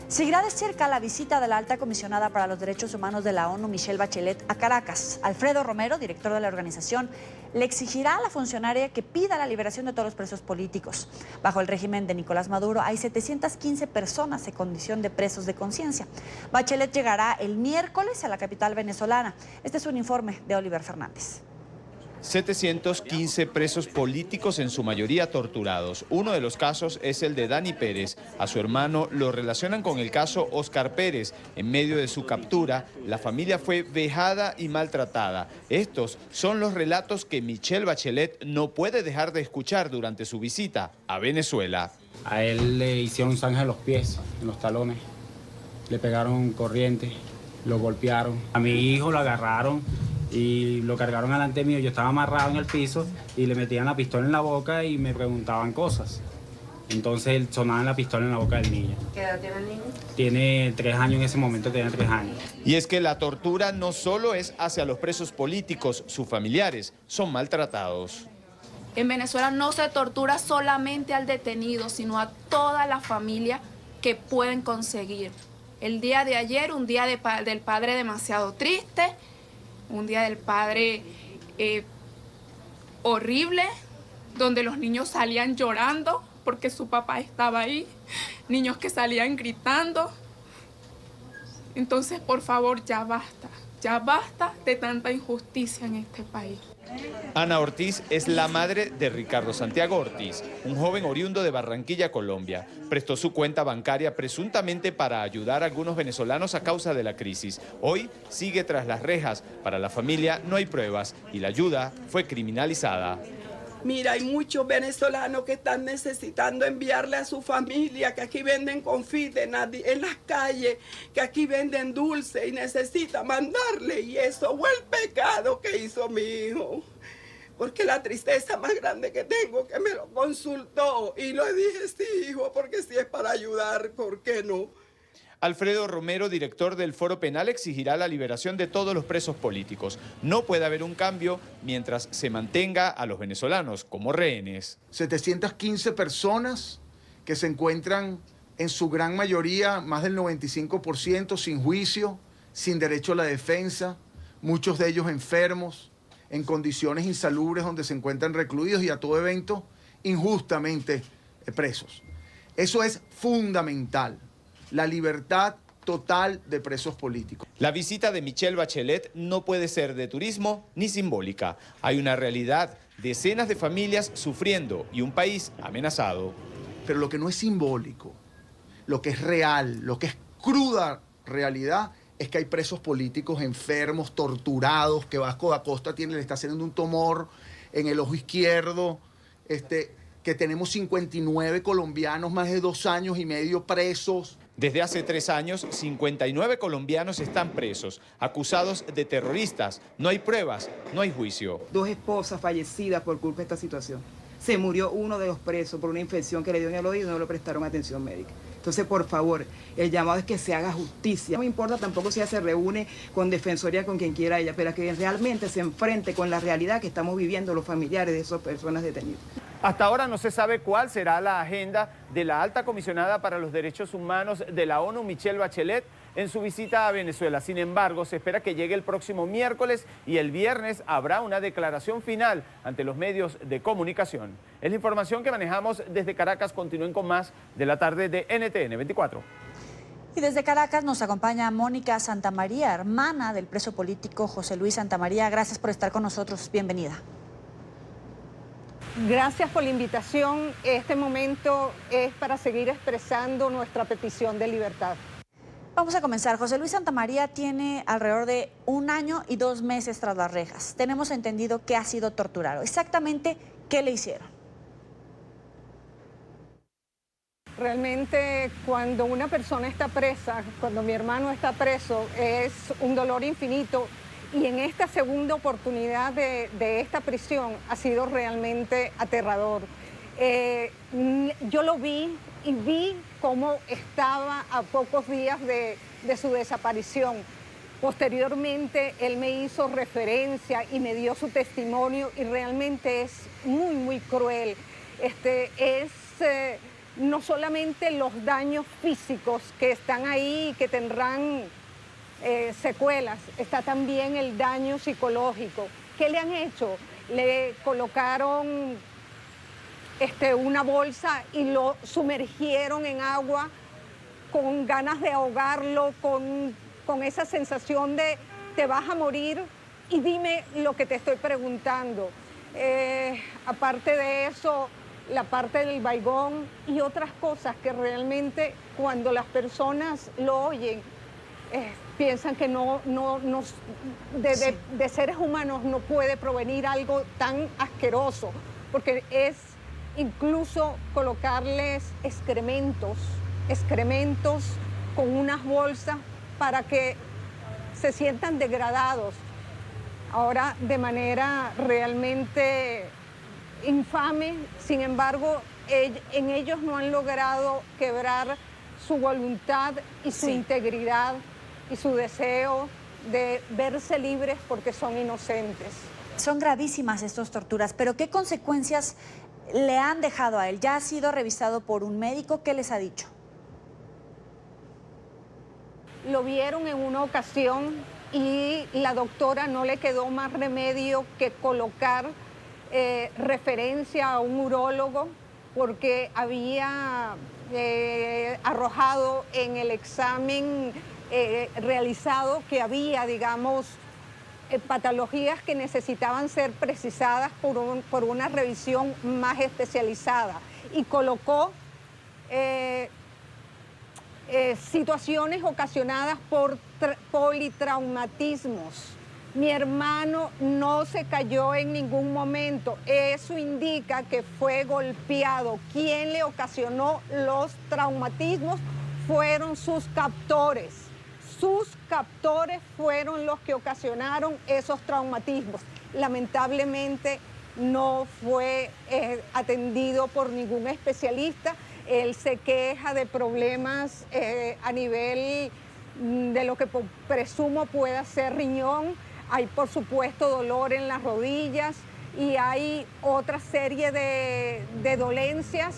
S2: seguirá de cerca la visita de la alta comisionada para los derechos humanos de la ONU, Michelle Bachelet, a Caracas. Alfredo Romero, director de la organización, le exigirá a la funcionaria que pida la liberación de todos los presos políticos. Bajo el régimen de Nicolás Maduro hay 715 personas en condición de presos de conciencia. Bachelet llegará el miércoles a la capital venezolana. Este es un informe de Oliver Fernández.
S1: 715 presos políticos, en su mayoría torturados. Uno de los casos es el de Dani Pérez. A su hermano lo relacionan con el caso Oscar Pérez. En medio de su captura, la familia fue vejada y maltratada. Estos son los relatos que Michelle Bachelet no puede dejar de escuchar durante su visita a Venezuela.
S22: A él le hicieron zanja en los pies, en los talones. Le pegaron corriente, lo golpearon. A mi hijo lo agarraron y lo cargaron delante mío. Yo estaba amarrado en el piso y le metían la pistola en la boca y me preguntaban cosas. Entonces sonaban la pistola en la boca del niño.
S23: ¿Qué edad tiene el niño?
S22: Tiene 3 años, en ese momento tenía 3 años.
S1: Y es que la tortura no solo es hacia los presos políticos, sus familiares son maltratados.
S24: En Venezuela no se tortura solamente al detenido, sino a toda la familia que pueden conseguir. El día de ayer, un día del padre demasiado triste, un día del padre horrible, donde los niños salían llorando porque su papá estaba ahí, niños que salían gritando. Entonces, por favor, ya basta de tanta injusticia en este país.
S1: Ana Ortiz es la madre de Ricardo Santiago Ortiz, un joven oriundo de Barranquilla, Colombia. Prestó su cuenta bancaria presuntamente para ayudar a algunos venezolanos a causa de la crisis. Hoy sigue tras las rejas. Para la familia no hay pruebas y la ayuda fue criminalizada.
S23: Mira, hay muchos venezolanos que están necesitando enviarle a su familia, que aquí venden confite en las calles, que aquí venden dulce y necesita mandarle. Y eso fue el pecado que hizo mi hijo. Porque la tristeza más grande que tengo, que me lo consultó y le dije, sí, hijo, porque si es para ayudar, ¿por qué no?
S1: Alfredo Romero, director del Foro Penal, exigirá la liberación de todos los presos políticos. No puede haber un cambio mientras se mantenga a los venezolanos como rehenes.
S25: 715 personas que se encuentran en su gran mayoría, más del 95%, sin juicio, sin derecho a la defensa, muchos de ellos enfermos, en condiciones insalubres donde se encuentran recluidos y a todo evento injustamente presos. Eso es fundamental. La libertad total de presos políticos.
S1: La visita de Michelle Bachelet no puede ser de turismo ni simbólica. Hay una realidad, decenas de familias sufriendo y un país amenazado.
S25: Pero lo que no es simbólico, lo que es real, lo que es cruda realidad, es que hay presos políticos enfermos, torturados, que Vasco da Costa le está haciendo un tumor en el ojo izquierdo, que tenemos 59 colombianos, más de 2 años y medio presos.
S1: Desde hace 3 años, 59 colombianos están presos, acusados de terroristas. No hay pruebas, no hay juicio.
S23: 2 esposas fallecidas por culpa de esta situación. Se murió uno de los presos por una infección que le dio en el oído y no le prestaron atención médica. Entonces, por favor, el llamado es que se haga justicia. No me importa tampoco si ella se reúne con Defensoría, con quien quiera ella, pero que realmente se enfrente con la realidad que estamos viviendo los familiares de esas personas detenidas.
S1: Hasta ahora no se sabe cuál será la agenda de la alta comisionada para los derechos humanos de la ONU, Michelle Bachelet, en su visita a Venezuela. Sin embargo, se espera que llegue el próximo miércoles y el viernes habrá una declaración final ante los medios de comunicación. Es la información que manejamos desde Caracas. Continúen con más de la tarde de NTN 24.
S2: Y desde Caracas nos acompaña Mónica Santamaría, hermana del preso político José Luis Santamaría. Gracias por estar con nosotros. Bienvenida.
S26: Gracias por la invitación. Este momento es para seguir expresando nuestra petición de libertad.
S2: Vamos a comenzar. José Luis Santamaría tiene alrededor de 1 año y 2 meses tras las rejas. Tenemos entendido que ha sido torturado. Exactamente, ¿qué le hicieron?
S26: Realmente, cuando una persona está presa, cuando mi hermano está preso, es un dolor infinito. Y en esta segunda oportunidad de esta prisión ha sido realmente aterrador. Yo lo vi y vi cómo estaba a pocos días de su desaparición. Posteriormente, él me hizo referencia y me dio su testimonio y realmente es muy, muy cruel. No solamente los daños físicos que están ahí y que tendrán secuelas, está también el daño psicológico. ¿Qué le han hecho? Le colocaron una bolsa y lo sumergieron en agua con ganas de ahogarlo, con esa sensación de te vas a morir y dime lo que te estoy preguntando. Aparte de eso, la parte del baigón y otras cosas que realmente cuando las personas lo oyen, piensan que de seres humanos no puede provenir algo tan asqueroso, porque es incluso colocarles excrementos con unas bolsas para que se sientan degradados. Ahora, de manera realmente infame, sin embargo, en ellos no han logrado quebrar su voluntad y su integridad y su deseo de verse libres porque son inocentes.
S2: Son gravísimas estas torturas, pero ¿qué consecuencias le han dejado a él? ¿Ya ha sido revisado por un médico? ¿Qué les ha dicho?
S26: Lo vieron en una ocasión y la doctora no le quedó más remedio que colocar referencia a un urólogo porque había arrojado en el examen realizado que había, digamos, patologías que necesitaban ser precisadas por una revisión más especializada y colocó situaciones ocasionadas por politraumatismos. Mi hermano no se cayó en ningún momento. Eso indica que fue golpeado. Quien le ocasionó los traumatismos fueron sus captores. Sus captores fueron los que ocasionaron esos traumatismos. Lamentablemente no fue atendido por ningún especialista. Él se queja de problemas a nivel de lo que presumo pueda ser riñón. Hay, por supuesto, dolor en las rodillas y hay otra serie de dolencias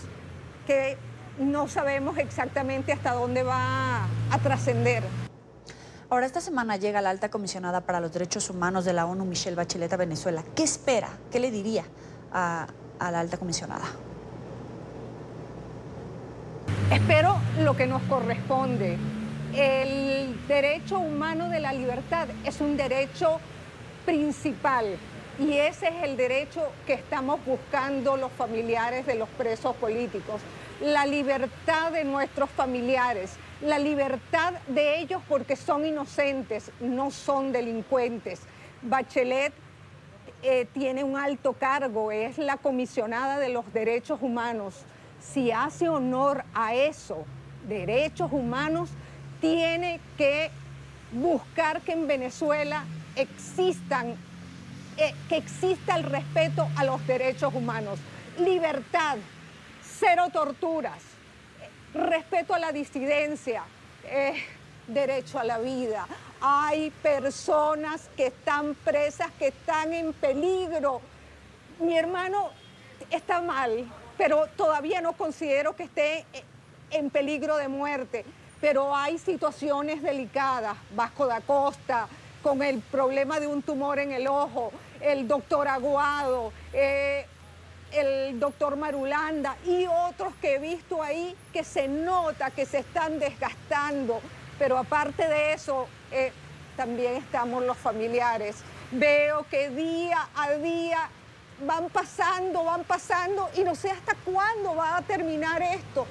S26: que no sabemos exactamente hasta dónde va a trascender.
S2: Ahora, esta semana llega la alta comisionada para los derechos humanos de la ONU, Michelle Bachelet, a Venezuela. ¿Qué espera? ¿Qué le diría a la alta comisionada?
S26: Espero lo que nos corresponde. El derecho humano de la libertad es un derecho principal y ese es el derecho que estamos buscando los familiares de los presos políticos. La libertad de nuestros familiares, la libertad de ellos porque son inocentes, no son delincuentes. Bachelet tiene un alto cargo, es la comisionada de los derechos humanos. Si hace honor a eso, derechos humanos, tiene que buscar que en Venezuela exista el respeto a los derechos humanos. Libertad, cero torturas, respeto a la disidencia, derecho a la vida. Hay personas que están presas, que están en peligro. Mi hermano está mal, pero todavía no considero que esté en peligro de muerte. Pero hay situaciones delicadas. Vasco da Costa, con el problema de un tumor en el ojo, el doctor Aguado, el doctor Marulanda y otros que he visto ahí que se nota que se están desgastando. Pero aparte de eso, también estamos los familiares. Veo que día a día van pasando y no sé hasta cuándo va a terminar esto.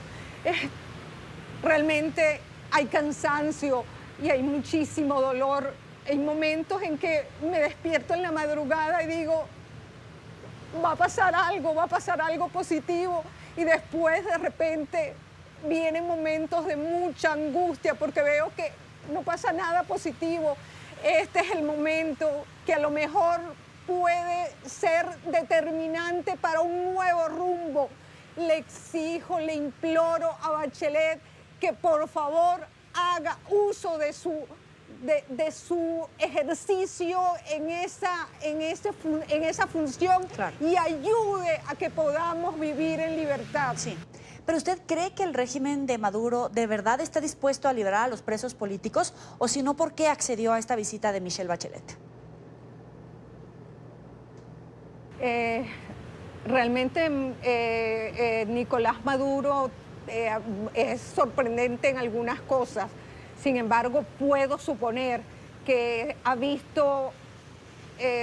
S26: Realmente hay cansancio y hay muchísimo dolor. Hay momentos en que me despierto en la madrugada y digo, va a pasar algo positivo. Y después de repente vienen momentos de mucha angustia porque veo que no pasa nada positivo. Este es el momento que a lo mejor puede ser determinante para un nuevo rumbo. Le exijo, le imploro a Bachelet que por favor haga uso de de su ejercicio en esa función, claro, y ayude a que podamos vivir en libertad.
S2: Sí. ¿Pero usted cree que el régimen de Maduro de verdad está dispuesto a liberar a los presos políticos? O si no, ¿por qué accedió a esta visita de Michelle Bachelet?
S26: Realmente Nicolás Maduro es sorprendente en algunas cosas. Sin embargo, puedo suponer que ha visto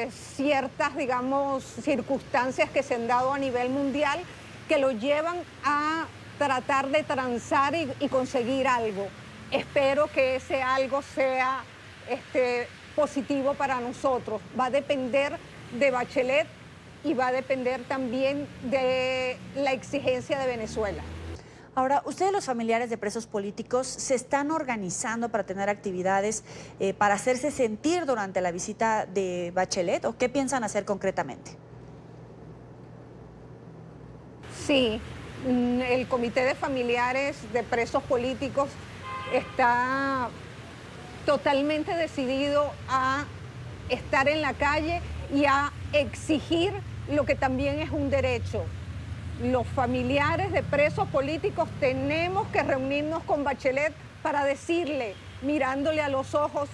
S26: ciertas, digamos, circunstancias que se han dado a nivel mundial que lo llevan a tratar de transar y conseguir algo. Espero que ese algo sea positivo para nosotros. Va a depender de Bachelet y va a depender también de la exigencia de Venezuela.
S2: Ahora, ¿ustedes, los familiares de presos políticos, se están organizando para tener actividades para hacerse sentir durante la visita de Bachelet, o qué piensan hacer concretamente?
S26: Sí, el Comité de Familiares de Presos Políticos está totalmente decidido a estar en la calle y a exigir lo que también es un derecho. Los familiares de presos políticos tenemos que reunirnos con Bachelet para decirle, mirándole a los ojos,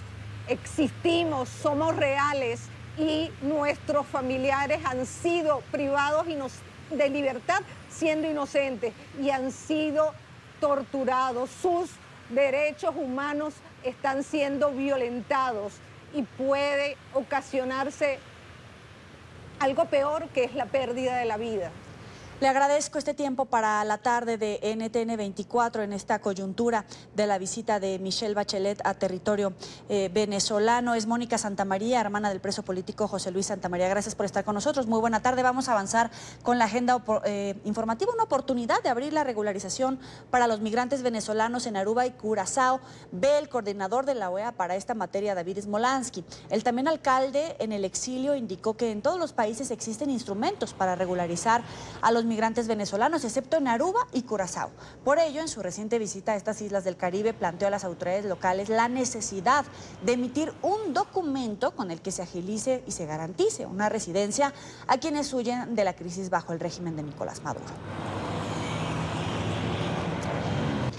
S26: existimos, somos reales y nuestros familiares han sido privados de libertad siendo inocentes y han sido torturados. Sus derechos humanos están siendo violentados y puede ocasionarse algo peor, que es la pérdida de la vida.
S2: Le agradezco este tiempo para la tarde de NTN 24 en esta coyuntura de la visita de Michelle Bachelet a territorio venezolano. Es Mónica Santamaría, hermana del preso político José Luis Santamaría. Gracias por estar con nosotros. Muy buena tarde. Vamos a avanzar con la agenda informativa. Una oportunidad de abrir la regularización para los migrantes venezolanos en Aruba y Curazao. Ve el coordinador de la OEA para esta materia, David Smolansky. El también alcalde en el exilio indicó que en todos los países existen instrumentos para regularizar a los migrantes venezolanos, excepto en Aruba y Curazao. Por ello, en su reciente visita a estas islas del Caribe, planteó a las autoridades locales la necesidad de emitir un documento con el que se agilice y se garantice una residencia a quienes huyen de la crisis bajo el régimen de Nicolás Maduro.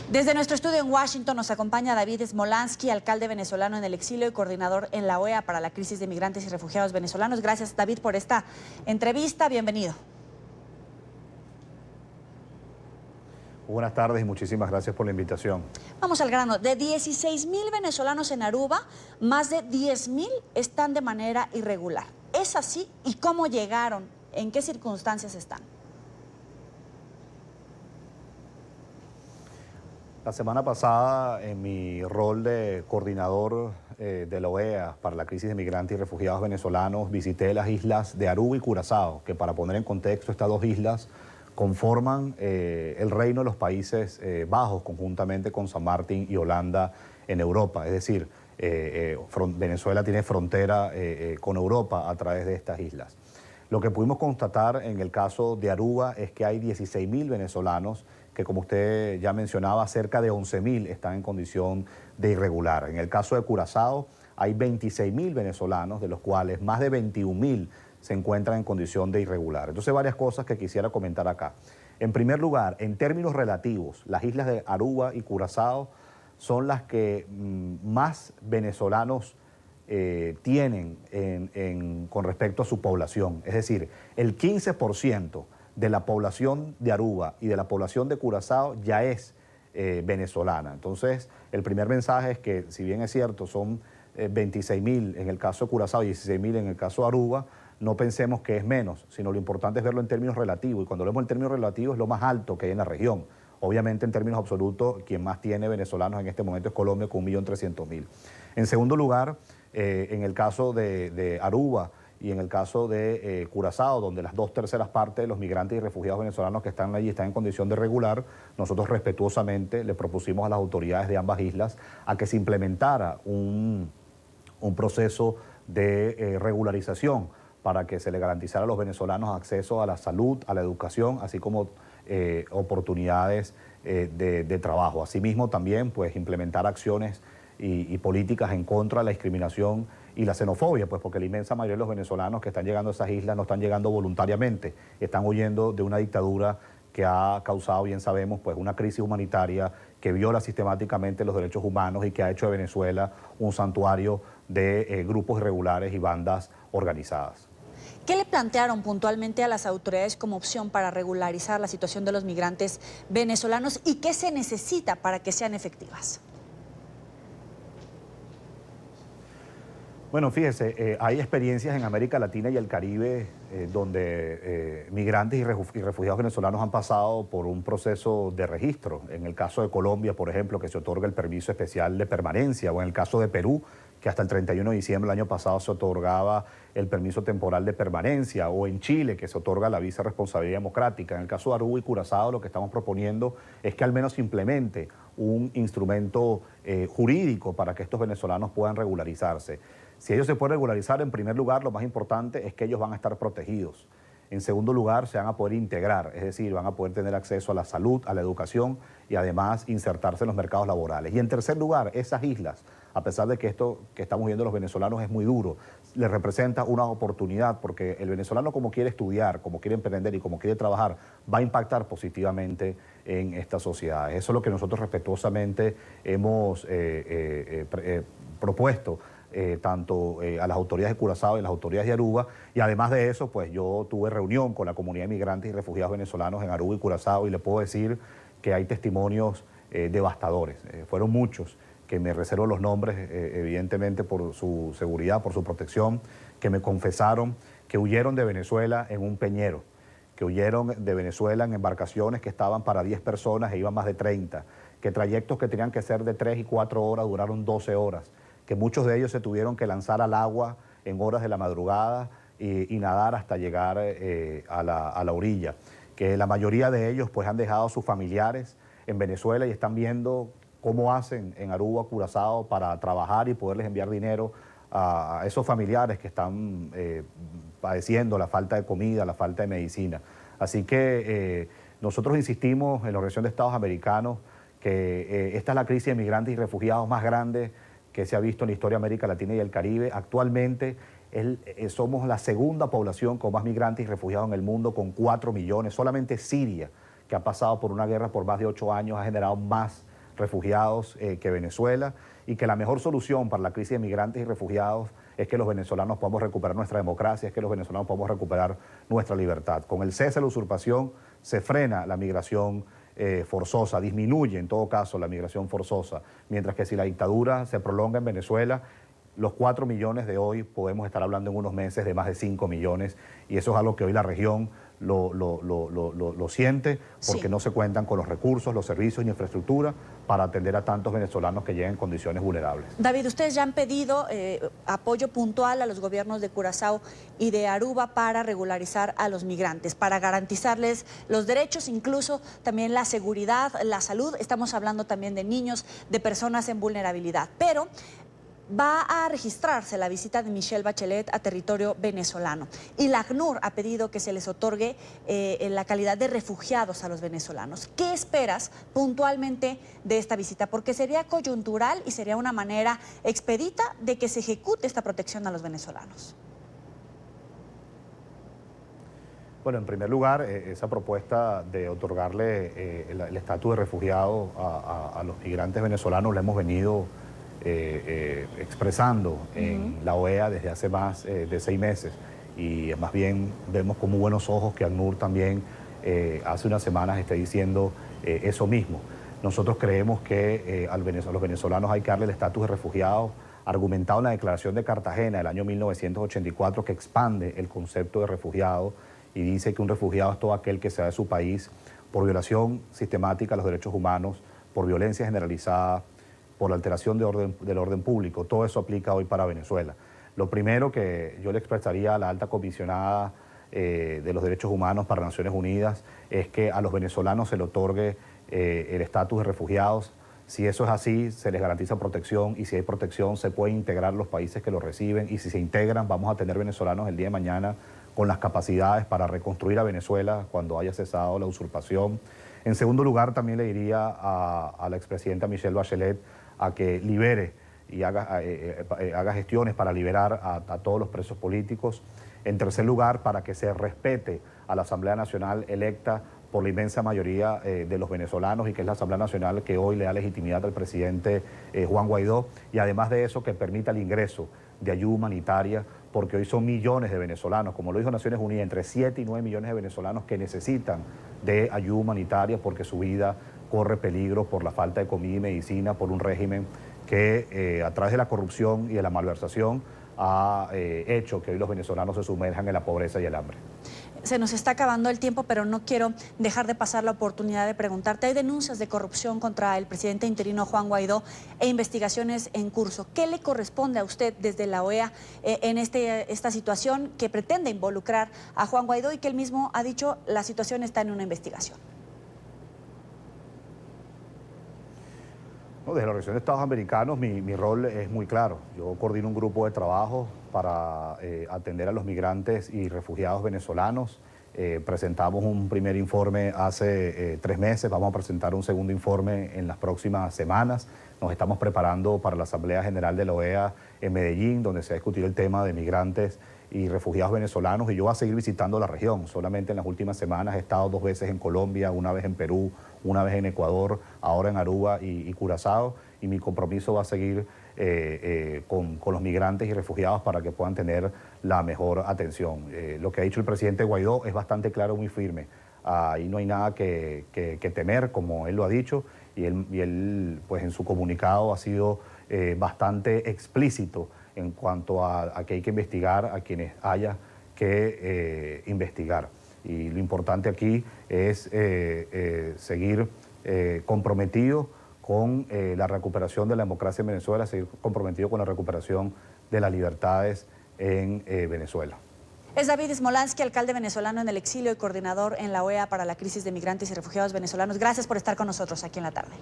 S2: Desde nuestro estudio en Washington nos acompaña David Smolansky, alcalde venezolano en el exilio y coordinador en la OEA para la crisis de migrantes y refugiados venezolanos. Gracias, David, por esta entrevista. Bienvenido.
S3: Buenas tardes y muchísimas gracias por la invitación.
S2: Vamos al grano. De 16,000 venezolanos en Aruba, más de 10,000 están de manera irregular. ¿Es así? ¿Y cómo llegaron? ¿En qué circunstancias están?
S3: La semana pasada, en mi rol de coordinador de la OEA para la crisis de migrantes y refugiados venezolanos, visité las islas de Aruba y Curazao, que, para poner en contexto, estas dos islas conforman el reino de los Países Bajos, conjuntamente con San Martín y Holanda en Europa. Es decir, Venezuela tiene frontera con Europa a través de estas islas. Lo que pudimos constatar en el caso de Aruba es que hay 16,000 venezolanos que, como usted ya mencionaba, cerca de 11,000 están en condición de irregular. En el caso de Curazao hay 26,000 venezolanos, de los cuales más de 21,000 se encuentran en condición de irregular. Entonces, varias cosas que quisiera comentar acá. En primer lugar, en términos relativos, las islas de Aruba y Curazao son las que más venezolanos tienen con respecto a su población. Es decir, el 15% de la población de Aruba y de la población de Curazao ya es venezolana. Entonces, el primer mensaje es que, si bien es cierto, son 26,000 en el caso de Curazao y 16,000 en el caso de Aruba, no pensemos que es menos, sino lo importante es verlo en términos relativos. Y cuando vemos en términos relativos, es lo más alto que hay en la región. Obviamente, en términos absolutos, quien más tiene venezolanos en este momento es Colombia, con 1.300.000. En segundo lugar, en el caso de Aruba y en el caso de Curazao, donde las 2/3 partes de los migrantes y refugiados venezolanos que están allí están en condición de irregular, nosotros respetuosamente le propusimos a las autoridades de ambas islas a que se implementara un proceso de regularización para que se le garantizara a los venezolanos acceso a la salud, a la educación, así como oportunidades de trabajo. Asimismo, también pues implementar acciones y políticas en contra de la discriminación y la xenofobia, pues porque la inmensa mayoría de los venezolanos que están llegando a esas islas no están llegando voluntariamente, están huyendo de una dictadura que ha causado, bien sabemos, pues una crisis humanitaria que viola sistemáticamente los derechos humanos y que ha hecho de Venezuela un santuario de grupos irregulares y bandas organizadas.
S2: ¿Qué le plantearon puntualmente a las autoridades como opción para regularizar la situación de los migrantes venezolanos y qué se necesita para que sean efectivas?
S3: Bueno, fíjese, hay experiencias en América Latina y el Caribe donde migrantes y refugiados venezolanos han pasado por un proceso de registro. En el caso de Colombia, por ejemplo, que se otorga el permiso especial de permanencia, o en el caso de Perú, que hasta el 31 de diciembre del año pasado se otorgaba el permiso temporal de permanencia, o en Chile, que se otorga la visa de responsabilidad democrática. En el caso de Aruba y Curazao, lo que estamos proponiendo es que al menos se implemente un instrumento jurídico para que estos venezolanos puedan regularizarse. Si ellos se pueden regularizar, en primer lugar, lo más importante es que ellos van a estar protegidos. En segundo lugar, se van a poder integrar, es decir, van a poder tener acceso a la salud, a la educación y además insertarse en los mercados laborales. Y en tercer lugar, esas islas, a pesar de que esto que estamos viendo los venezolanos es muy duro, les representa una oportunidad porque el venezolano, como quiere estudiar, como quiere emprender y como quiere trabajar, va a impactar positivamente en esta sociedad. Eso es lo que nosotros respetuosamente hemos propuesto tanto a las autoridades de Curazao y a las autoridades de Aruba, y además de eso, pues yo tuve reunión con la comunidad de migrantes y refugiados venezolanos en Aruba y Curazao y le puedo decir que hay testimonios devastadores, fueron muchos, que me reservo los nombres evidentemente por su seguridad, por su protección, que me confesaron que huyeron de Venezuela en un peñero, que huyeron de Venezuela en embarcaciones que estaban para 10 personas e iban más de 30, que trayectos que tenían que ser de 3 y 4 horas duraron 12 horas, que muchos de ellos se tuvieron que lanzar al agua en horas de la madrugada y nadar hasta llegar a la orilla, que la mayoría de ellos pues han dejado a sus familiares en Venezuela y están viendo cómo hacen en Aruba, Curazao para trabajar y poderles enviar dinero a esos familiares que están padeciendo la falta de comida, la falta de medicina. Así que nosotros insistimos en la Organización de Estados Americanos que esta es la crisis de migrantes y refugiados más grande que se ha visto en la historia de América Latina y el Caribe. Actualmente somos la segunda población con más migrantes y refugiados en el mundo, con 4 millones. Solamente Siria, que ha pasado por una guerra por más de 8 años, ha generado más refugiados que Venezuela, y que la mejor solución para la crisis de migrantes y refugiados es que los venezolanos podamos recuperar nuestra democracia, es que los venezolanos podamos recuperar nuestra libertad. Con el cese de la usurpación se frena la migración forzosa, disminuye en todo caso la migración forzosa, mientras que si la dictadura se prolonga en Venezuela, los 4 millones de hoy podemos estar hablando en unos meses de más de 5 millones, y eso es algo que hoy la región lo siente, porque sí, no se cuentan con los recursos, los servicios y infraestructura para atender a tantos venezolanos que llegan en condiciones vulnerables.
S2: David, ustedes ya han pedido apoyo puntual a los gobiernos de Curazao y de Aruba para regularizar a los migrantes, para garantizarles los derechos, incluso también la seguridad, la salud. Estamos hablando también de niños, de personas en vulnerabilidad, pero va a registrarse la visita de Michelle Bachelet a territorio venezolano y la ACNUR ha pedido que se les otorgue la calidad de refugiados a los venezolanos. ¿Qué esperas puntualmente de esta visita? Porque sería coyuntural y sería una manera expedita de que se ejecute esta protección a los venezolanos.
S3: Bueno, en primer lugar, esa propuesta de otorgarle el estatus de refugiado a los migrantes venezolanos la hemos venido expresando en la OEA desde hace más de 6 meses, y más bien vemos con muy buenos ojos que ACNUR también hace unas semanas está diciendo eso mismo. Nosotros creemos que a los venezolanos hay que darle el estatus de refugiados, argumentado en la Declaración de Cartagena del año 1984, que expande el concepto de refugiado y dice que un refugiado es todo aquel que se va de su país por violación sistemática a los derechos humanos, por violencia generalizada, por la alteración del orden público. Todo eso aplica hoy para Venezuela. Lo primero que yo le expresaría a la alta comisionada de los derechos humanos para Naciones Unidas es que a los venezolanos se le otorgue el estatus de refugiados. Si eso es así, se les garantiza protección, y si hay protección se pueden integrar los países que los reciben, y si se integran vamos a tener venezolanos el día de mañana con las capacidades para reconstruir a Venezuela cuando haya cesado la usurpación. En segundo lugar, también le diría a la expresidenta Michelle Bachelet a que libere y haga gestiones para liberar a todos los presos políticos. En tercer lugar, para que se respete a la Asamblea Nacional electa por la inmensa mayoría de los venezolanos y que es la Asamblea Nacional que hoy le da legitimidad al presidente Juan Guaidó, y además de eso que permita el ingreso de ayuda humanitaria, porque hoy son millones de venezolanos, como lo dijo Naciones Unidas, entre 7 y 9 millones de venezolanos que necesitan de ayuda humanitaria porque su vida corre peligro por la falta de comida y medicina, por un régimen que a través de la corrupción y de la malversación ha hecho que hoy los venezolanos se sumerjan en la pobreza y el hambre.
S2: Se nos está acabando el tiempo, pero no quiero dejar de pasar la oportunidad de preguntarte. Hay denuncias de corrupción contra el presidente interino Juan Guaidó e investigaciones en curso. ¿Qué le corresponde a usted desde la OEA en esta situación que pretende involucrar a Juan Guaidó y que él mismo ha dicho la situación está en una investigación?
S3: Desde la Organización de Estados Americanos mi rol es muy claro. Yo coordino un grupo de trabajo para atender a los migrantes y refugiados venezolanos. Presentamos un primer informe hace 3 meses, vamos a presentar un segundo informe en las próximas semanas. Nos estamos preparando para la Asamblea General de la OEA en Medellín, donde se ha discutido el tema de migrantes y refugiados venezolanos, y yo voy a seguir visitando la región. Solamente en las últimas semanas he estado 2 veces en Colombia, una vez en Perú, una vez en Ecuador, ahora en Aruba y Curazao, y mi compromiso va a seguir con los migrantes y refugiados para que puedan tener la mejor atención. Lo que ha dicho el presidente Guaidó es bastante claro y muy firme. Ahí no hay nada que temer, como él lo ha dicho, y él pues en su comunicado ha sido bastante explícito en cuanto a que hay que investigar a quienes haya que investigar. Y lo importante aquí es seguir comprometido con la recuperación de la democracia en Venezuela, seguir comprometido con la recuperación de las libertades en Venezuela.
S2: Es David Smolansky, alcalde venezolano en el exilio y coordinador en la OEA para la crisis de migrantes y refugiados venezolanos. Gracias por estar con nosotros aquí en la tarde.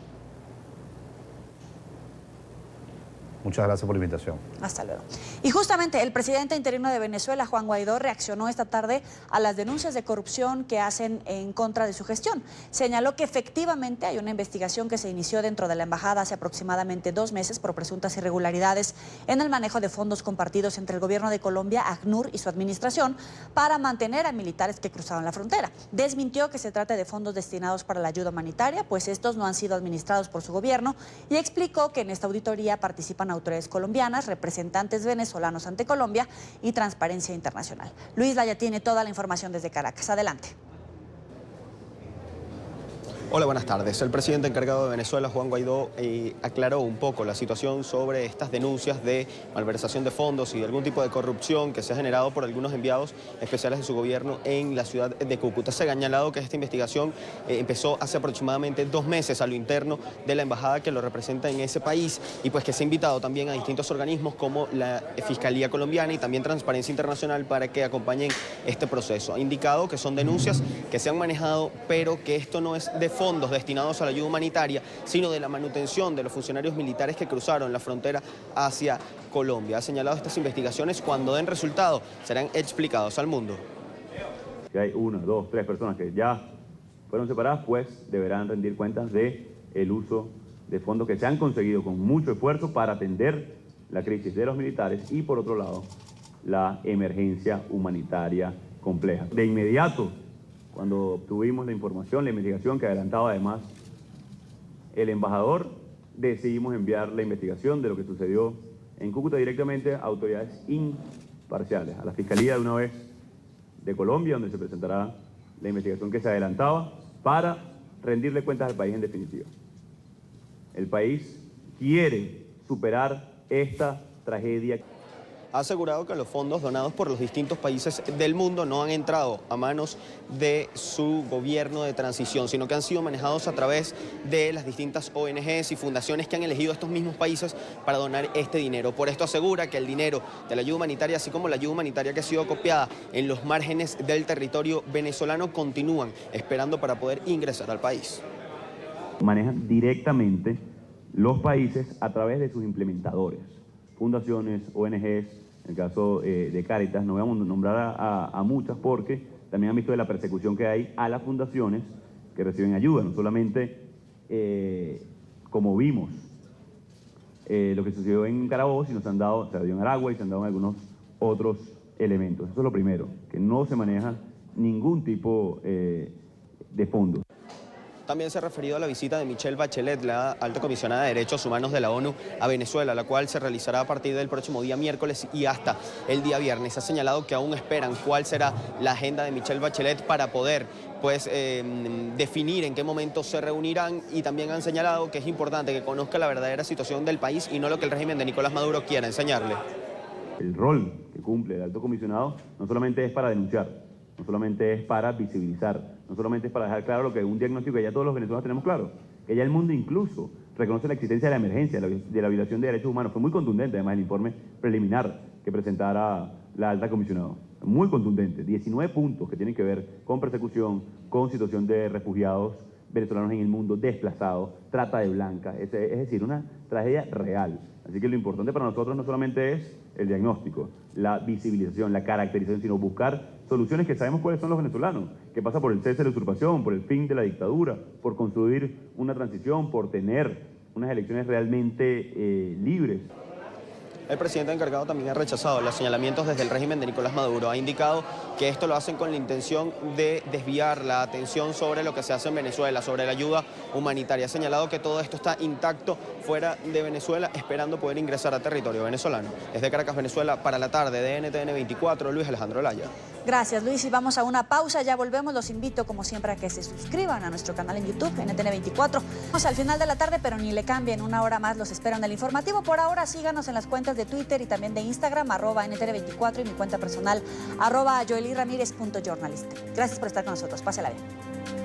S3: Muchas gracias por la invitación.
S2: Hasta luego. Y justamente el presidente interino de Venezuela, Juan Guaidó, reaccionó esta tarde a las denuncias de corrupción que hacen en contra de su gestión. Señaló que efectivamente hay una investigación que se inició dentro de la embajada hace aproximadamente 2 meses por presuntas irregularidades en el manejo de fondos compartidos entre el gobierno de Colombia, ACNUR y su administración para mantener a militares que cruzaban la frontera. Desmintió que se trate de fondos destinados para la ayuda humanitaria, pues estos no han sido administrados por su gobierno, y explicó que en esta auditoría participan autoridades colombianas, representantes venezolanos ante Colombia y Transparencia Internacional. Luis Laya tiene toda la información desde Caracas. Adelante.
S4: Hola, buenas tardes. El presidente encargado de Venezuela, Juan Guaidó, aclaró un poco la situación sobre estas denuncias de malversación de fondos y de algún tipo de corrupción que se ha generado por algunos enviados especiales de su gobierno en la ciudad de Cúcuta. Se ha señalado que esta investigación empezó hace aproximadamente 2 meses a lo interno de la embajada que lo representa en ese país, y pues que se ha invitado también a distintos organismos como la Fiscalía Colombiana y también Transparencia Internacional para que acompañen este proceso. Ha indicado que son denuncias que se han manejado, pero que esto no es de fondos destinados a la ayuda humanitaria, sino de la manutención de los funcionarios militares que cruzaron la frontera hacia Colombia. Ha señalado estas investigaciones, cuando den resultado, serán explicados al mundo.
S5: Si hay 1, 2, 3 personas que ya fueron separadas, pues deberán rendir cuentas del uso de fondos que se han conseguido con mucho esfuerzo para atender la crisis de los militares y, por otro lado, la emergencia humanitaria compleja. De inmediato, cuando obtuvimos la información, la investigación que adelantaba además el embajador, decidimos enviar la investigación de lo que sucedió en Cúcuta directamente a autoridades imparciales, a la Fiscalía de una vez de Colombia, donde se presentará la investigación que se adelantaba para rendirle cuentas al país en definitiva. El país quiere superar esta tragedia.
S4: Ha asegurado que los fondos donados por los distintos países del mundo no han entrado a manos de su gobierno de transición, sino que han sido manejados a través de las distintas ONGs y fundaciones que han elegido estos mismos países para donar este dinero. Por esto asegura que el dinero de la ayuda humanitaria, así como la ayuda humanitaria que ha sido copiada en los márgenes del territorio venezolano, continúan esperando para poder ingresar al país.
S5: Manejan directamente los países a través de sus implementadores, fundaciones, ONGs. En el caso de Cáritas, no vamos a nombrar a muchas porque también han visto de la persecución que hay a las fundaciones que reciben ayuda, no solamente como vimos lo que sucedió en Carabobo, sino se dio en Aragua y se han dado en algunos otros elementos. Eso es lo primero, que no se maneja ningún tipo de fondos.
S4: También se ha referido a la visita de Michelle Bachelet, la alta comisionada de Derechos Humanos de la ONU a Venezuela, la cual se realizará a partir del próximo día miércoles y hasta el día viernes. Ha señalado que aún esperan cuál será la agenda de Michelle Bachelet para poder definir en qué momento se reunirán, y también han señalado que es importante que conozca la verdadera situación del país y no lo que el régimen de Nicolás Maduro quiera enseñarle.
S5: El rol que cumple el alto comisionado no solamente es para denunciar, no solamente es para visibilizar, no solamente es para dejar claro lo que es un diagnóstico que ya todos los venezolanos tenemos claro, que ya el mundo incluso reconoce la existencia de la emergencia, de la violación de derechos humanos. Fue muy contundente además el informe preliminar que presentara la alta comisionado. Muy contundente, 19 puntos que tienen que ver con persecución, con situación de refugiados venezolanos en el mundo, desplazados, trata de blancas, es decir, una tragedia real. Así que lo importante para nosotros no solamente es el diagnóstico, la visibilización, la caracterización, sino buscar soluciones que sabemos cuáles son los venezolanos, que pasa por el cese de la usurpación, por el fin de la dictadura, por construir una transición, por tener unas elecciones realmente libres.
S4: El presidente encargado también ha rechazado los señalamientos desde el régimen de Nicolás Maduro. Ha indicado que esto lo hacen con la intención de desviar la atención sobre lo que se hace en Venezuela, sobre la ayuda humanitaria. Ha señalado que todo esto está intacto fuera de Venezuela, esperando poder ingresar a territorio venezolano. Desde Caracas, Venezuela, para la tarde de NTN 24, Luis Alejandro Laya.
S2: Gracias, Luis, y vamos a una pausa, ya volvemos. Los invito como siempre a que se suscriban a nuestro canal en YouTube, NTN 24. Vamos al final de la tarde, pero ni le cambien, una hora más los esperan el informativo. Por ahora síganos en las cuentas de Twitter y también de Instagram, @NTN24, y mi cuenta personal, @joelyramírez.journalist. Gracias por estar con nosotros, pásela bien.